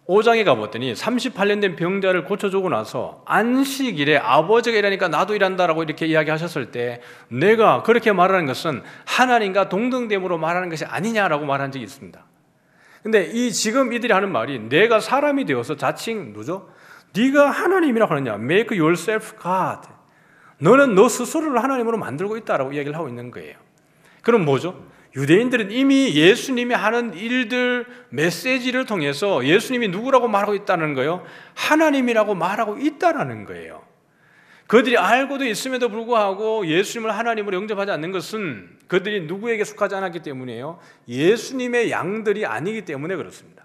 5장에 가봤더니 38년 된 병자를 고쳐주고 나서 안식일에 아버지가 일하니까 나도 일한다라고 이렇게 이야기하셨을 때 내가 그렇게 말하는 것은 하나님과 동등됨으로 말하는 것이 아니냐라고 말한 적이 있습니다. 근데 지금 이들이 하는 말이 내가 사람이 되어서 자칭 누죠? 네가 하나님이라고 하느냐? Make yourself God. 너는 너 스스로를 하나님으로 만들고 있다라고 이야기를 하고 있는 거예요. 그럼 뭐죠? 유대인들은 이미 예수님이 하는 일들 메시지를 통해서 예수님이 누구라고 말하고 있다는 거예요? 하나님이라고 말하고 있다는 거예요. 그들이 알고도 있음에도 불구하고 예수님을 하나님으로 영접하지 않는 것은 그들이 누구에게 속하지 않았기 때문이에요. 예수님의 양들이 아니기 때문에 그렇습니다.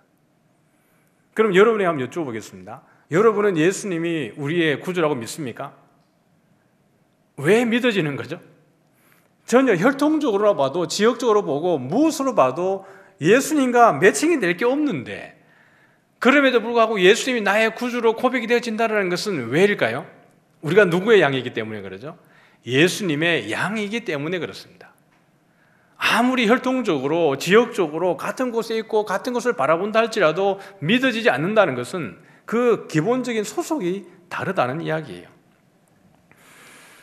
그럼 여러분에게 한번 여쭤보겠습니다. 여러분은 예수님이 우리의 구주라고 믿습니까? 왜 믿어지는 거죠? 전혀 혈통적으로 봐도 지역적으로 보고 무엇으로 봐도 예수님과 매칭이 될 게 없는데 그럼에도 불구하고 예수님이 나의 구주로 고백이 되어진다는 것은 왜일까요? 우리가 누구의 양이기 때문에 그러죠? 예수님의 양이기 때문에 그렇습니다. 아무리 혈통적으로 지역적으로 같은 곳에 있고 같은 것을 바라본다 할지라도 믿어지지 않는다는 것은 그 기본적인 소속이 다르다는 이야기예요.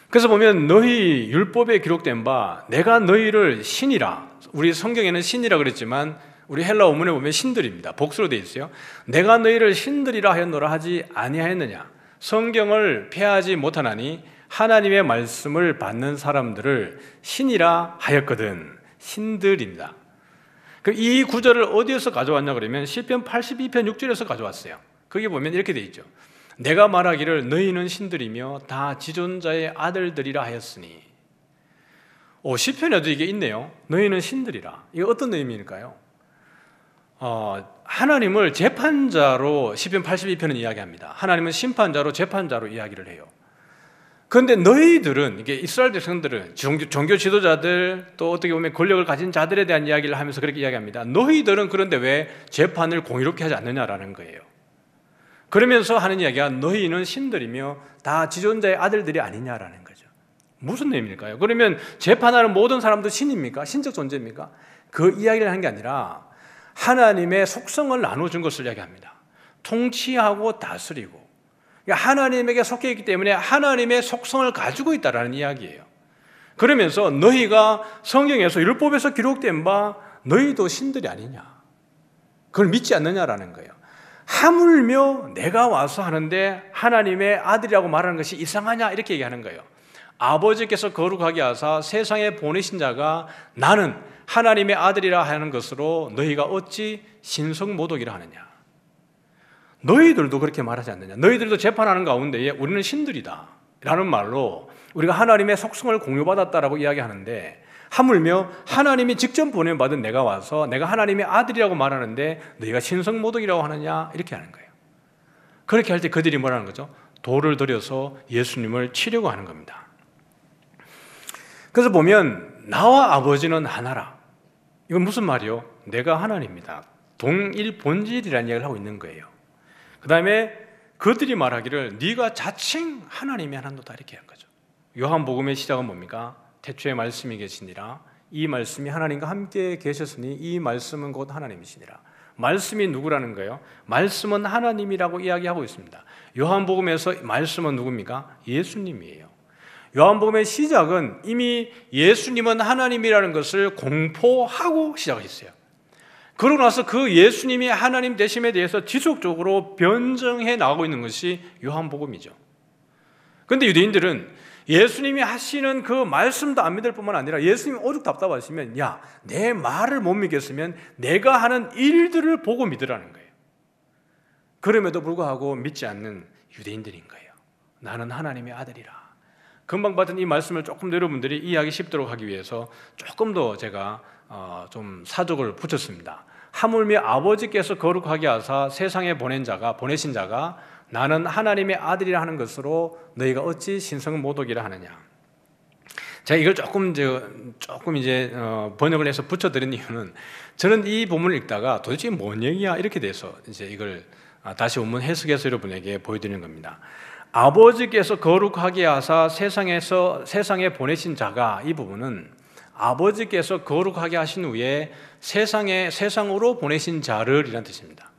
그래서 보면 너희 율법에 기록된 바 내가 너희를 신이라, 우리 성경에는 신이라 그랬지만 우리 헬라 원문에 보면 신들입니다. 복수로 되어 있어요. 내가 너희를 신들이라 하였노라 하지 아니하였느냐. 성경을 폐하지 못하나니 하나님의 말씀을 받는 사람들을 신이라 하였거든. 신들입니다. 이 구절을 어디에서 가져왔냐 그러면 시편 82편 6절에서 가져왔어요. 거기 보면 이렇게 되어 있죠. 내가 말하기를 너희는 신들이며 다 지존자의 아들들이라 하였으니. 시편에도 이게 있네요. 너희는 신들이라. 이거 어떤 의미일까요? 하나님을 재판자로 시편 82편은 이야기합니다. 하나님은 심판자로 재판자로 이야기를 해요. 그런데 너희들은, 이게 이스라엘 백성들은 종교 지도자들 또 어떻게 보면 권력을 가진 자들에 대한 이야기를 하면서 그렇게 이야기합니다. 너희들은 그런데 왜 재판을 공의롭게 하지 않느냐라는 거예요. 그러면서 하는 이야기가 너희는 신들이며 다 지존자의 아들들이 아니냐라는 거죠. 무슨 의미일까요? 그러면 재판하는 모든 사람도 신입니까? 신적 존재입니까? 그 이야기를 하는 게 아니라 하나님의 속성을 나눠준 것을 이야기합니다. 통치하고 다스리고 하나님에게 속해 있기 때문에 하나님의 속성을 가지고 있다라는 이야기예요. 그러면서 너희가 성경에서 율법에서 기록된 바 너희도 신들이 아니냐, 그걸 믿지 않느냐라는 거예요. 하물며 내가 와서 하는데 하나님의 아들이라고 말하는 것이 이상하냐 이렇게 얘기하는 거예요. 아버지께서 거룩하게 하사 세상에 보내신 자가 나는 하나님의 아들이라 하는 것으로 너희가 어찌 신성모독이라 하느냐. 너희들도 그렇게 말하지 않느냐. 너희들도 재판하는 가운데에 우리는 신들이다 라는 말로 우리가 하나님의 속성을 공유받았다라고 이야기하는데, 하물며 하나님이 직접 보내받은 내가 와서 내가 하나님의 아들이라고 말하는데 너희가 신성모독이라고 하느냐 이렇게 하는 거예요. 그렇게 할 때 그들이 뭐라는 거죠? 돌을 들여서 예수님을 치려고 하는 겁니다. 그래서 보면 나와 아버지는 하나라. 이건 무슨 말이요? 내가 하나님이다. 동일 본질이라는 이야기를 하고 있는 거예요. 그 다음에 그들이 말하기를 네가 자칭 하나님이 하나도다 이렇게 한 거죠. 요한복음의 시작은 뭡니까? 태초에 말씀이 계시니라. 이 말씀이 하나님과 함께 계셨으니 이 말씀은 곧 하나님이시니라. 말씀이 누구라는 거예요? 말씀은 하나님이라고 이야기하고 있습니다. 요한복음에서 말씀은 누굽니까? 예수님이에요. 요한복음의 시작은 이미 예수님은 하나님이라는 것을 공포하고 시작했어요. 그러고 나서 그 예수님이 하나님 되심에 대해서 지속적으로 변증해 나가고 있는 것이 요한복음이죠. 그런데 유대인들은 예수님이 하시는 그 말씀도 안 믿을 뿐만 아니라 예수님이 오죽 답답하시면 야, 내 말을 못 믿겠으면 내가 하는 일들을 보고 믿으라는 거예요. 그럼에도 불구하고 믿지 않는 유대인들인 거예요. 나는 하나님의 아들이라. 금방 받은 이 말씀을 조금 더 여러분들이 이해하기 쉽도록 하기 위해서 조금 더 제가 좀 사족을 붙였습니다. 하물며 아버지께서 거룩하게 하사 세상에 보내신 자가 나는 하나님의 아들이라 하는 것으로 너희가 어찌 신성모독이라 하느냐. 제가 이걸 조금 이제 번역을 해서 붙여드린 이유는 저는 이 본문을 읽다가 도대체 뭔 얘기야 이렇게 돼서 이제 이걸 다시 원문 해석해서 여러분에게 보여드리는 겁니다. 아버지께서 거룩하게 하사 세상에 보내신 자가, 이 부분은 아버지께서 거룩하게 하신 후에 세상으로 보내신 자를 이란 뜻입니다.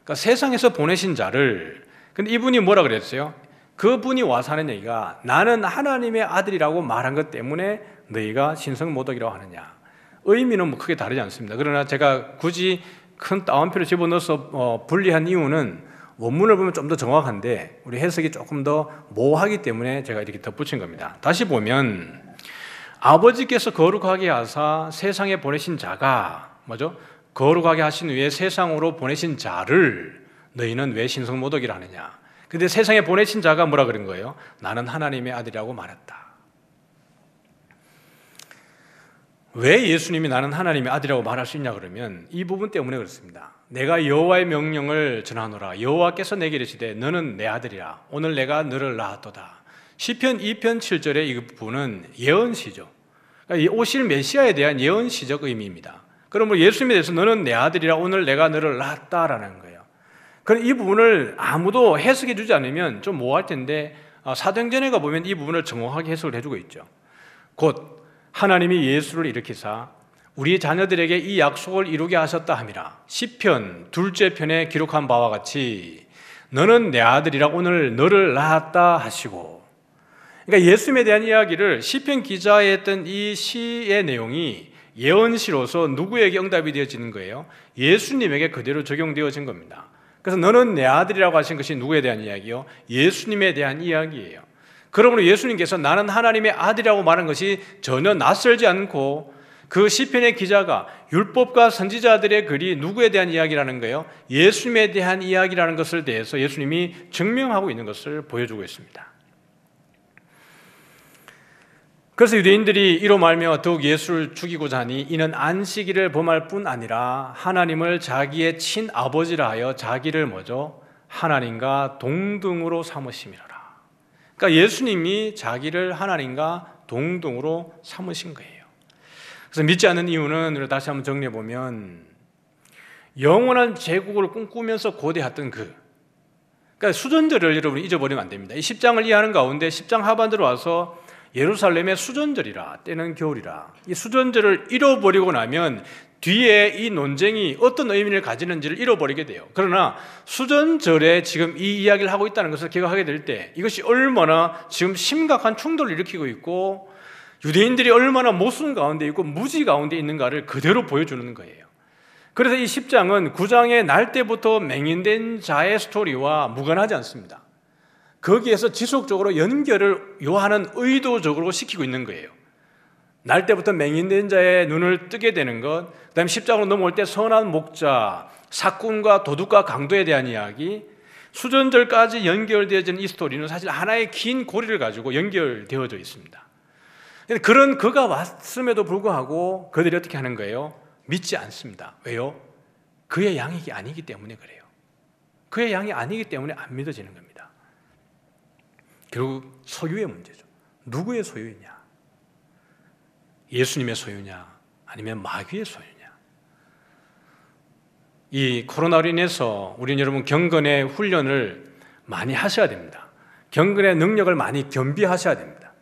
그러니까 세상에서 보내신 자를, 근데 이분이 뭐라 그랬어요? 그분이 와서 하는 얘기가 나는 하나님의 아들이라고 말한 것 때문에 너희가 신성모독이라고 하느냐. 의미는 뭐 크게 다르지 않습니다. 그러나 제가 굳이 큰 따옴표를 집어넣어서 분리한 이유는 원문을 보면 좀 더 정확한데 우리 해석이 조금 더 모호하기 때문에 제가 이렇게 덧붙인 겁니다. 다시 보면 아버지께서 거룩하게 하사 세상에 보내신 자가 뭐죠? 거룩하게 하신 후에 세상으로 보내신 자를 너희는 왜 신성모독이라 하느냐. 근데 세상에 보내신 자가 뭐라 그런 거예요? 나는 하나님의 아들이라고 말했다. 왜 예수님이 나는 하나님의 아들이라고 말할 수 있냐 그러면 이 부분 때문에 그렇습니다. 내가 여호와의 명령을 전하노라. 여호와께서 내게 이르시되 너는 내 아들이라. 오늘 내가 너를 낳았도다. 시편 2편 7절의 이 부분은 예언시죠. 그러니까 오실 메시아에 대한 예언시적 의미입니다. 그러므로 예수님에 대해서 너는 내 아들이라. 오늘 내가 너를 낳았다라는 거예요. 그럼 이 부분을 아무도 해석해 주지 않으면 좀 모호할 텐데 사도행전에 가보면 이 부분을 정확하게 해석을 해주고 있죠. 곧 하나님이 예수를 일으키사 우리 자녀들에게 이 약속을 이루게 하셨다 함이라. 시편 2째 편에 기록한 바와 같이 너는 내 아들이라 오늘 너를 낳았다 하시고, 그러니까 예수님에 대한 이야기를 시편 기자에 했던 이 시의 내용이 예언시로서 누구에게 응답이 되어지는 거예요? 예수님에게 그대로 적용되어진 겁니다. 그래서 너는 내 아들이라고 하신 것이 누구에 대한 이야기요? 예수님에 대한 이야기예요. 그러므로 예수님께서 나는 하나님의 아들이라고 말한 것이 전혀 낯설지 않고 그 시편의 기자가 율법과 선지자들의 글이 누구에 대한 이야기라는 거예요? 예수님에 대한 이야기라는 것을 대해서 예수님이 증명하고 있는 것을 보여주고 있습니다. 그래서 유대인들이 이로 말미암아 더욱 예수를 죽이고자 하니 이는 안식일을 범할 뿐 아니라 하나님을 자기의 친아버지라 하여 자기를 뭐죠? 하나님과 동등으로 삼으심이라. 그러니까 예수님이 자기를 하나님과 동등으로 삼으신 거예요. 그래서 믿지 않는 이유는 우리가 다시 한번 정리해 보면 영원한 제국을 꿈꾸면서 고대했던 그러니까 수전절을 여러분이 잊어버리면 안 됩니다. 이 10장을 이해하는 가운데 10장 하반대로 와서 예루살렘의 수전절이라, 때는 겨울이라, 이 수전절을 잃어버리고 나면 뒤에 이 논쟁이 어떤 의미를 가지는지를 잃어버리게 돼요. 그러나 수전절에 지금 이 이야기를 하고 있다는 것을 기억하게 될 때 이것이 얼마나 지금 심각한 충돌을 일으키고 있고 유대인들이 얼마나 모순 가운데 있고 무지 가운데 있는가를 그대로 보여주는 거예요. 그래서 이 10장은 9장의 날 때부터 맹인된 자의 스토리와 무관하지 않습니다. 거기에서 지속적으로 연결을 요한은 의도적으로 시키고 있는 거예요. 날 때부터 맹인된 자의 눈을 뜨게 되는 것, 그 다음에 10장으로 넘어올 때 선한 목자, 사꾼과 도둑과 강도에 대한 이야기, 수전절까지 연결되어지는 이 스토리는 사실 하나의 긴 고리를 가지고 연결되어져 있습니다. 그런 그가 왔음에도 불구하고 그들이 어떻게 하는 거예요? 믿지 않습니다. 왜요? 그의 양이 아니기 때문에 그래요. 그의 양이 아니기 때문에 안 믿어지는 겁니다. 결국 소유의 문제죠. 누구의 소유이냐? 예수님의 소유냐? 아니면 마귀의 소유냐? 이 코로나로 인해서 우리는 여러분 경건의 훈련을 많이 하셔야 됩니다. 경건의 능력을 많이 겸비하셔야 됩니다.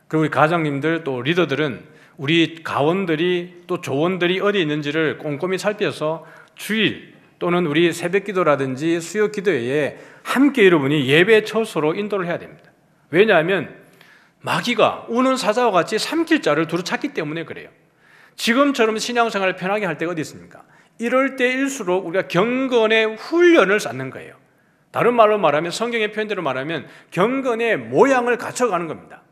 그리고 우리 가장님들 또 리더들은 우리 가원들이 또 조원들이 어디 있는지를 꼼꼼히 살펴서 주일 또는 우리 새벽기도라든지 수요기도회에 함께 여러분이 예배 처소로 인도를 해야 됩니다. 왜냐하면 마귀가 우는 사자와 같이 삼킬 자를 두루 찾기 때문에 그래요. 지금처럼 신앙생활을 편하게 할 때가 어디 있습니까? 이럴 때일수록 우리가 경건의 훈련을 쌓는 거예요. 다른 말로 말하면 성경의 표현대로 말하면 경건의 모양을 갖춰가는 겁니다.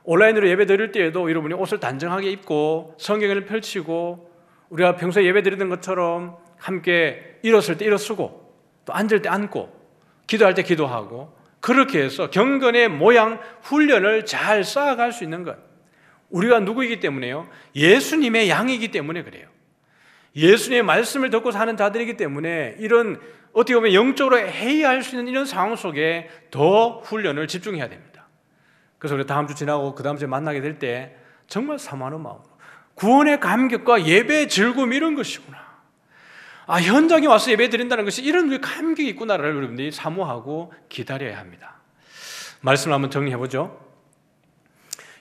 온라인으로 예배 드릴 때에도 여러분이 옷을 단정하게 입고 성경을 펼치고 우리가 평소에 예배 드리던 것처럼 함께 일었을 때 일어서고 또 앉을 때 앉고 기도할 때 기도하고 그렇게 해서 경건의 모양 훈련을 잘 쌓아갈 수 있는 것. 우리가 누구이기 때문에요? 예수님의 양이기 때문에 그래요. 예수님의 말씀을 듣고 사는 자들이기 때문에 이런 어떻게 보면 영적으로 해이할 수 있는 이런 상황 속에 더 훈련을 집중해야 됩니다. 그래서 우리 다음 주 지나고 그 다음 주에 만나게 될 때 정말 사모하는 마음으로 구원의 감격과 예배의 즐거움 이런 것이구나. 현장에 와서 예배 드린다는 것이 이런 감격이 있구나를 여러분들이 사모하고 기다려야 합니다. 말씀을 한번 정리해보죠.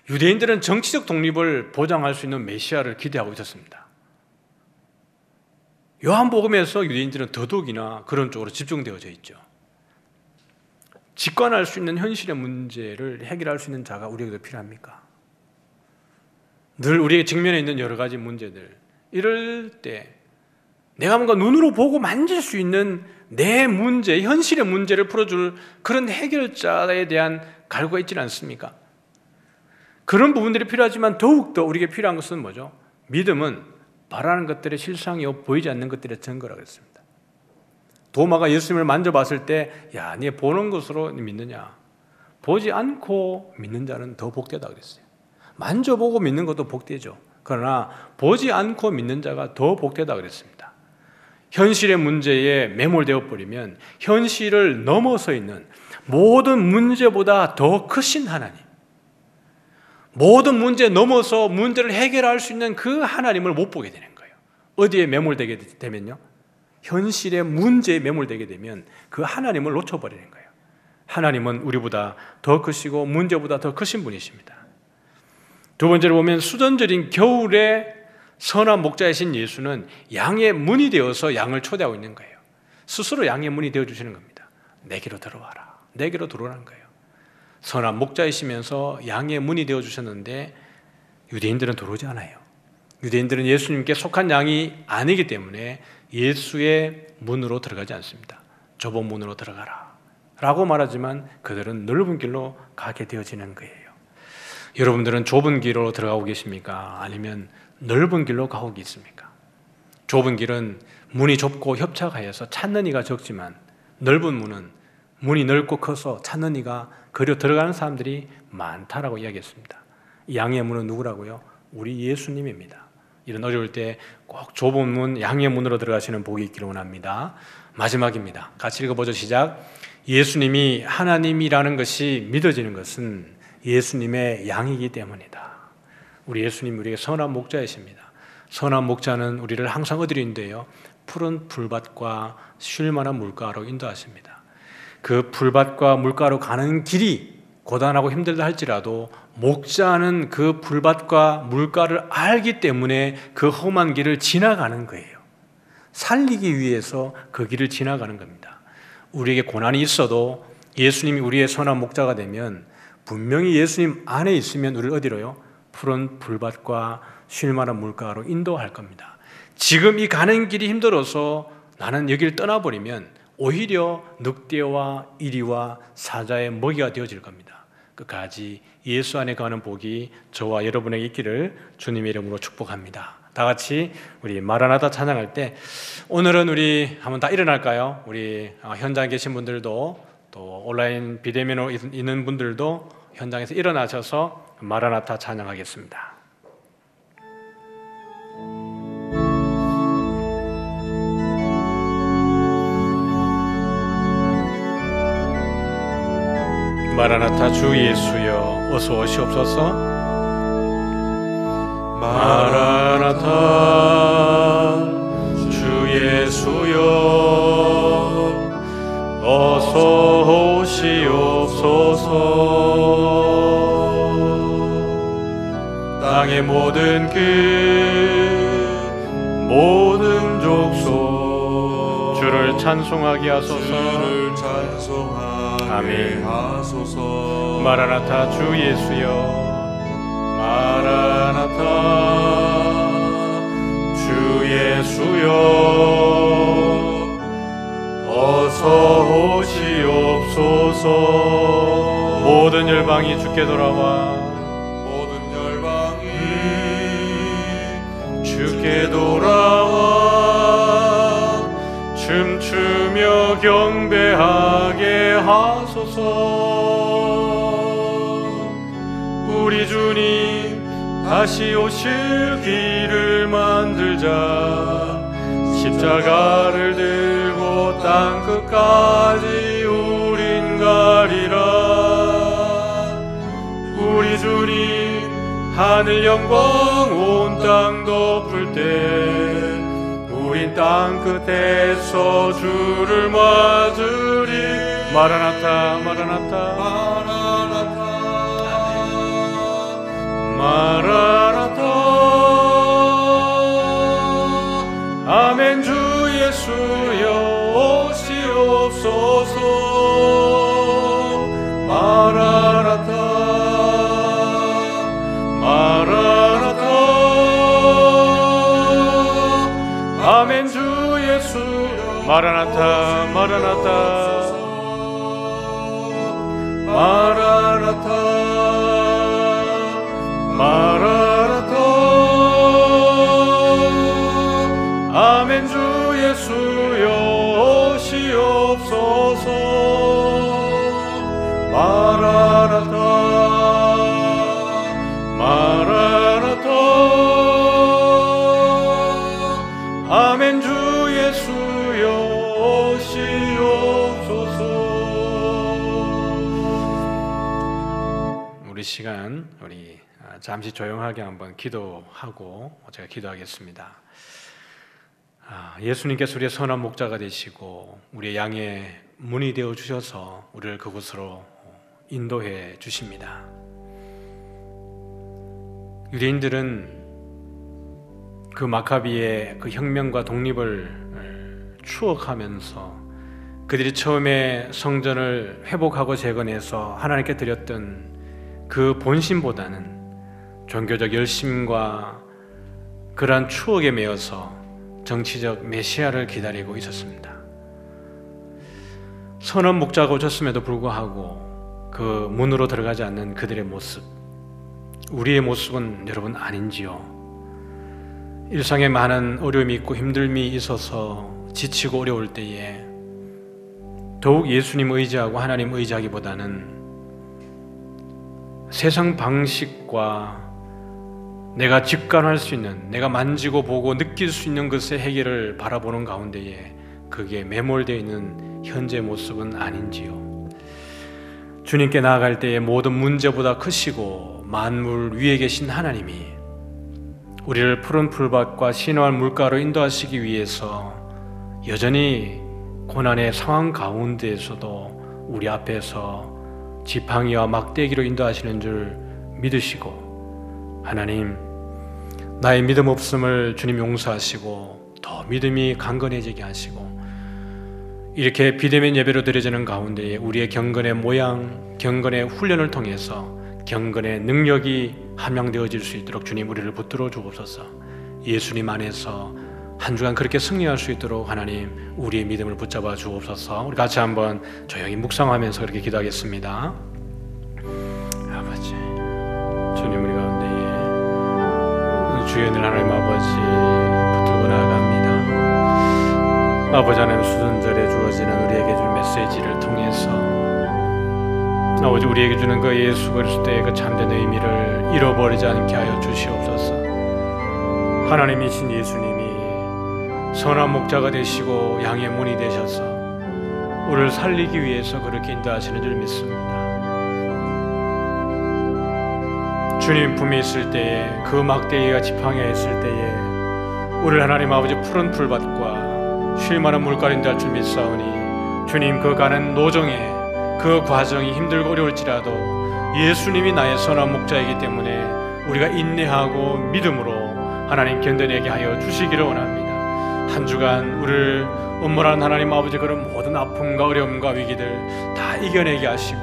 유대인들은 정치적 독립을 보장할 수 있는 메시아를 기대하고 있었습니다. 요한복음에서 유대인들은 더더욱이나 그런 쪽으로 집중되어져 있죠. 직관할 수 있는 현실의 문제를 해결할 수 있는 자가 우리에게도 필요합니까? 늘 우리에게 직면해 있는 여러 가지 문제들, 이럴 때 내가 뭔가 눈으로 보고 만질 수 있는 내 문제, 현실의 문제를 풀어줄 그런 해결자에 대한 갈구가 있지는 않습니까? 그런 부분들이 필요하지만 더욱더 우리에게 필요한 것은 뭐죠? 믿음은 바라는 것들의 실상이요 보이지 않는 것들의 증거라고 했습니다. 도마가 예수님을 만져봤을 때 야, 네 보는 것으로 믿느냐? 보지 않고 믿는 자는 더 복되다 그랬어요. 만져보고 믿는 것도 복되죠. 그러나 보지 않고 믿는 자가 더 복되다 그랬습니다. 현실의 문제에 매몰되어 버리면 현실을 넘어서 있는 모든 문제보다 더 크신 하나님, 모든 문제 넘어서 문제를 해결할 수 있는 그 하나님을 못 보게 되는 거예요. 어디에 매몰되게 되면요, 현실의 문제에 매몰되게 되면 그 하나님을 놓쳐버리는 거예요. 하나님은 우리보다 더 크시고 문제보다 더 크신 분이십니다. 두 번째로 보면 수전절인 겨울에 선한 목자이신 예수는 양의 문이 되어서 양을 초대하고 있는 거예요. 스스로 양의 문이 되어주시는 겁니다. 내게로 들어와라, 내게로 들어오라는 거예요. 선한 목자이시면서 양의 문이 되어주셨는데 유대인들은 들어오지 않아요. 유대인들은 예수님께 속한 양이 아니기 때문에 예수의 문으로 들어가지 않습니다. 좁은 문으로 들어가라 라고 말하지만 그들은 넓은 길로 가게 되어지는 거예요. 여러분들은 좁은 길로 들어가고 계십니까? 아니면 넓은 길로 가고 있습니까? 좁은 길은 문이 좁고 협착하여서 찾는 이가 적지만, 넓은 문은 문이 넓고 커서 찾는 이가 그려 들어가는 사람들이 많다라고 이야기했습니다. 양의 문은 누구라고요? 우리 예수님입니다. 이런 어려울 때 꼭 좁은 문, 양의 문으로 들어가시는 복이 있기를 원합니다. 마지막입니다. 같이 읽어보죠. 시작. 예수님이 하나님이라는 것이 믿어지는 것은 예수님의 양이기 때문이다. 우리 예수님이 우리에게 선한 목자이십니다. 선한 목자는 우리를 항상 어디로 인도해요? 푸른 풀밭과 쉴 만한 물가로 인도하십니다. 그 풀밭과 물가로 가는 길이 고단하고 힘들다 할지라도 목자는 그 풀밭과 물가를 알기 때문에 그 험한 길을 지나가는 거예요. 살리기 위해서 그 길을 지나가는 겁니다. 우리에게 고난이 있어도 예수님이 우리의 선한 목자가 되면 분명히 예수님 안에 있으면 우리를 어디로요? 푸른 풀밭과 쉴 만한 물가로 인도할 겁니다. 지금 이 가는 길이 힘들어서 나는 여기를 떠나버리면 오히려 늑대와 이리와 사자의 먹이가 되어질 겁니다. 끝까지 예수 안에 가는 복이 저와 여러분에게 있기를 주님의 이름으로 축복합니다. 다 같이 우리 마라나다 찬양할 때 오늘은 우리 한번 다 일어날까요? 우리 현장에 계신 분들도 또 온라인 비대면으로 있는 분들도 현장에서 일어나셔서 마라나타 찬양하겠습니다. 마라나타 주 예수여 어서 오시옵소서. 마라나타 주 예수여 어서 오시옵소서. 땅의 모든 끝 모든 족속 주를 찬송하게 하소서. 아멘. 마라나타 주 예수여 마라나타 주 예수여 어서 오시옵소서. 모든 열방이 주께 돌아와 모든 열방이 주께 돌아와 춤추며 경배하게 하소서. 우리 주님 다시 오실 길을 만들자. 십자가를 들고 땅끝까지 우린 가리라. 우리 주님 하늘 영광 온 땅 덮을 때 우린 땅끝에서 주를 맞으리. 마라나타 마라나타 마라나타 마라나타 아멘. 주 예수여 오시옵소서. 마라나타 마라나타 아멘. 주 예수 마라나타 마라나타 우리 시간 우리 잠시 조용하게 한번 기도하고 제가 기도하겠습니다. 예수님께서 우리의 선한 목자가 되시고 우리의 양의 문이 되어 주셔서 우리를 그곳으로 인도해 주십니다. 유대인들은 그 마카비의 그 혁명과 독립을 추억하면서 그들이 처음에 성전을 회복하고 재건해서 하나님께 드렸던 그 본심보다는 종교적 열심과 그러한 추억에 매여서 정치적 메시아를 기다리고 있었습니다. 선한 목자가 오셨음에도 불구하고 그 문으로 들어가지 않는 그들의 모습, 우리의 모습은 여러분 아닌지요? 일상에 많은 어려움이 있고 힘듦이 있어서 지치고 어려울 때에 더욱 예수님 의지하고 하나님 의지하기보다는 세상 방식과 내가 직관할 수 있는, 내가 만지고 보고 느낄 수 있는 것의 해결을 바라보는 가운데에 그게 매몰되어 있는 현재 모습은 아닌지요? 주님께 나아갈 때에 모든 문제보다 크시고 만물 위에 계신 하나님이 우리를 푸른 풀밭과 신원한 물가로 인도하시기 위해서 여전히 고난의 상황 가운데에서도 우리 앞에서 지팡이와 막대기로 인도하시는 줄 믿으시고, 하나님, 나의 믿음 없음을 주님 용서하시고 더 믿음이 강건해지게 하시고, 이렇게 비대면 예배로 드려지는 가운데에 우리의 경건의 모양, 경건의 훈련을 통해서 경건의 능력이 함양되어질 수 있도록 주님 우리를 붙들어 주옵소서. 예수님 안에서 한 주간 그렇게 승리할 수 있도록 하나님 우리의 믿음을 붙잡아 주옵소서. 우리 같이 한번 조용히 묵상하면서 그렇게 기도하겠습니다. 아버지, 주님 우리 가운데에 주의 은혜를 하나님 아버지 붙들고 나아갑니다. 아버지 하나님, 수순절에 주어지는 우리에게 준 메시지를 통해서 아버지 우리에게 주는 그 예수 그리스도의 그 참된 의미를 잃어버리지 않게 하여 주시옵소서. 하나님이신 예수님이 선한 목자가 되시고 양의 문이 되셔서 우리를 살리기 위해서 그렇게 인도하시는 줄 믿습니다. 주님 품에 있을 때에, 그 막대기가 지팡이에 있을 때에 우리를 하나님 아버지 푸른 풀밭과 쉴만한 물가로 인도할 줄 믿사오니, 주님 그 가는 노정에 그 과정이 힘들고 어려울지라도 예수님이 나의 선한 목자이기 때문에 우리가 인내하고 믿음으로 하나님 견뎌내게 하여 주시기를 원합니다. 한 주간 우리를 음모라는 하나님 아버지 그런 모든 아픔과 어려움과 위기들 다 이겨내게 하시고,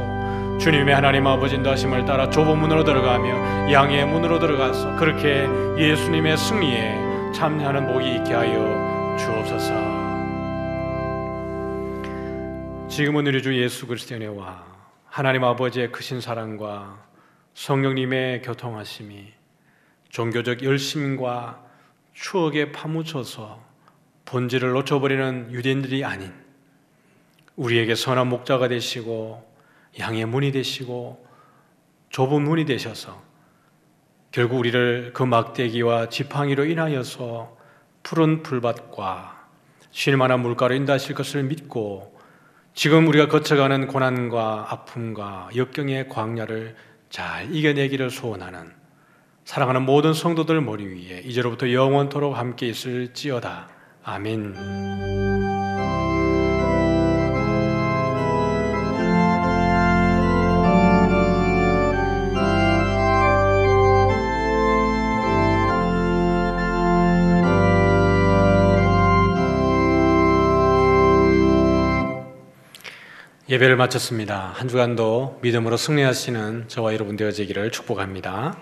주님의 하나님 아버지 인도하심을 따라 좁은 문으로 들어가며 양의 문으로 들어가서 그렇게 예수님의 승리에 참여하는 복이 있게 하여 주옵소서. 지금은 우리 주 예수 그리스도의 은혜와 하나님 아버지의 크신 사랑과 성령님의 교통하심이 종교적 열심과 추억에 파묻혀서 본질을 놓쳐버리는 유대인들이 아닌 우리에게 선한 목자가 되시고 양의 문이 되시고 좁은 문이 되셔서 결국 우리를 그 막대기와 지팡이로 인하여서 푸른 풀밭과 쉴만한 물가로 인도하실 것을 믿고, 지금 우리가 거쳐가는 고난과 아픔과 역경의 광야를 잘 이겨내기를 소원하는 사랑하는 모든 성도들 머리 위에 이제로부터 영원토록 함께 있을지어다. 아멘. 예배를 마쳤습니다. 한 주간도 믿음으로 승리하시는 저와 여러분 되어지기를 축복합니다.